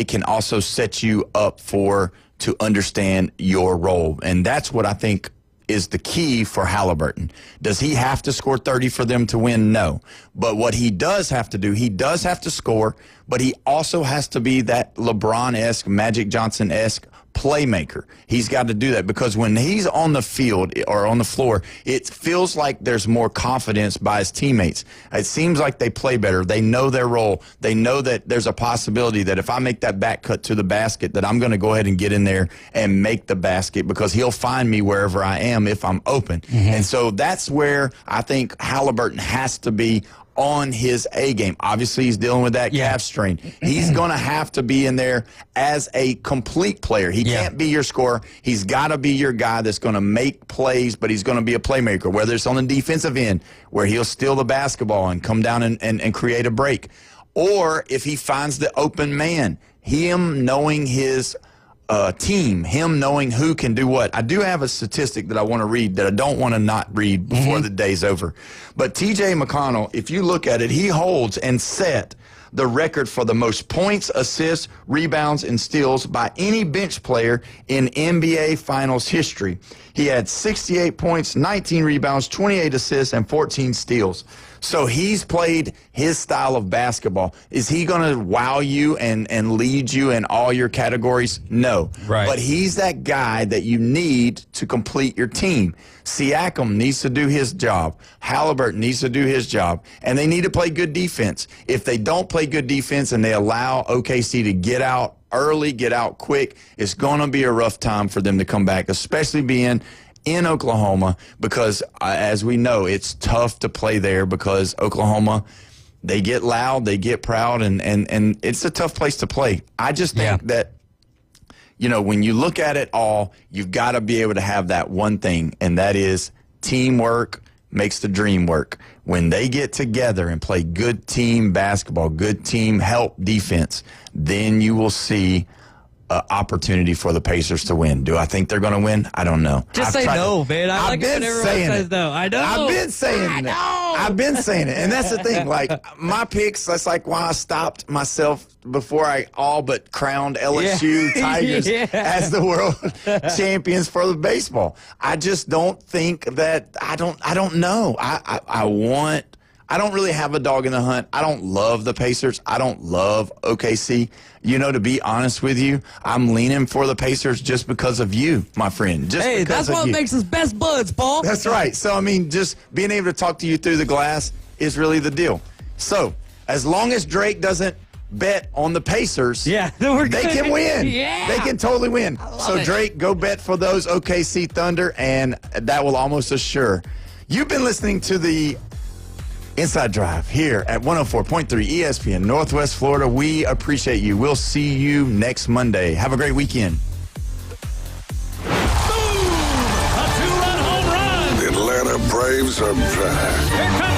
can also set you up to understand your role. And that's what I think is the key for Halliburton. Does he have to score 30 for them to win? No. But what he does have to do, he does have to score, but he also has to be that LeBron-esque, Magic Johnson-esque playmaker. He's got to do that because when he's on the field or on the floor, it feels like there's more confidence by his teammates. It seems like they play better. They know their role. They know that there's a possibility that if I make that back cut to the basket, that I'm going to go ahead and get in there and make the basket because he'll find me wherever I am if I'm open. And so that's where I think Halliburton has to be on his A game. Obviously, he's dealing with that calf strain. He's going to have to be in there as a complete player. He can't be your scorer. He's got to be your guy that's going to make plays, but he's going to be a playmaker, whether it's on the defensive end, where he'll steal the basketball and come down and create a break, or if he finds the open man, him knowing his team, him knowing who can do what. I do have a statistic that I want to read that I don't want to not read before the day's over. But T.J. McConnell, if you look at it, he holds and set the record for the most points, assists, rebounds, and steals by any bench player in NBA Finals history. He had 68 points, 19 rebounds, 28 assists, and 14 steals. So he's played his style of basketball. Is he going to wow you and lead you in all your categories? No. Right. But he's that guy that you need to complete your team. Siakam needs to do his job. Halliburton needs to do his job. And they need to play good defense. If they don't play good defense and they allow OKC to get out early, get out quick, it's going to be a rough time for them to come back, especially being in Oklahoma, because as we know, it's tough to play there because Oklahoma, they get loud, they get proud, and it's a tough place to play. I just think that, you know, when you look at it all, you've got to be able to have that one thing, and that is teamwork makes the dream work. When they get together and play good team basketball, good team help defense, then you will see opportunity for the Pacers to win. Do I think they're going to win? I don't know. Just say no, man. I like it when everyone says no. I know. I've been saying it. I've been saying it. And that's the thing. Like, my picks, that's like why I stopped myself before I all but crowned LSU Tigers as the world champions for the baseball. I just don't think that, I don't know. I don't really have a dog in the hunt. I don't love the Pacers. I don't love OKC. You know, to be honest with you, I'm leaning for the Pacers just because of you, my friend. Just hey, because that's what you. makes us best buds, Paul. That's right. So, I mean, just being able to talk to you through the glass is really the deal. So, as long as Drake doesn't bet on the Pacers, they can win. They can totally win. So, Drake, go bet for those OKC Thunder, and that will almost assure. You've been listening to the Inside Drive here at 104.3 ESPN Northwest Florida. We appreciate you. We'll see you next Monday. Have a great weekend. Boom! A two-run home run! The Atlanta Braves are back. Here comes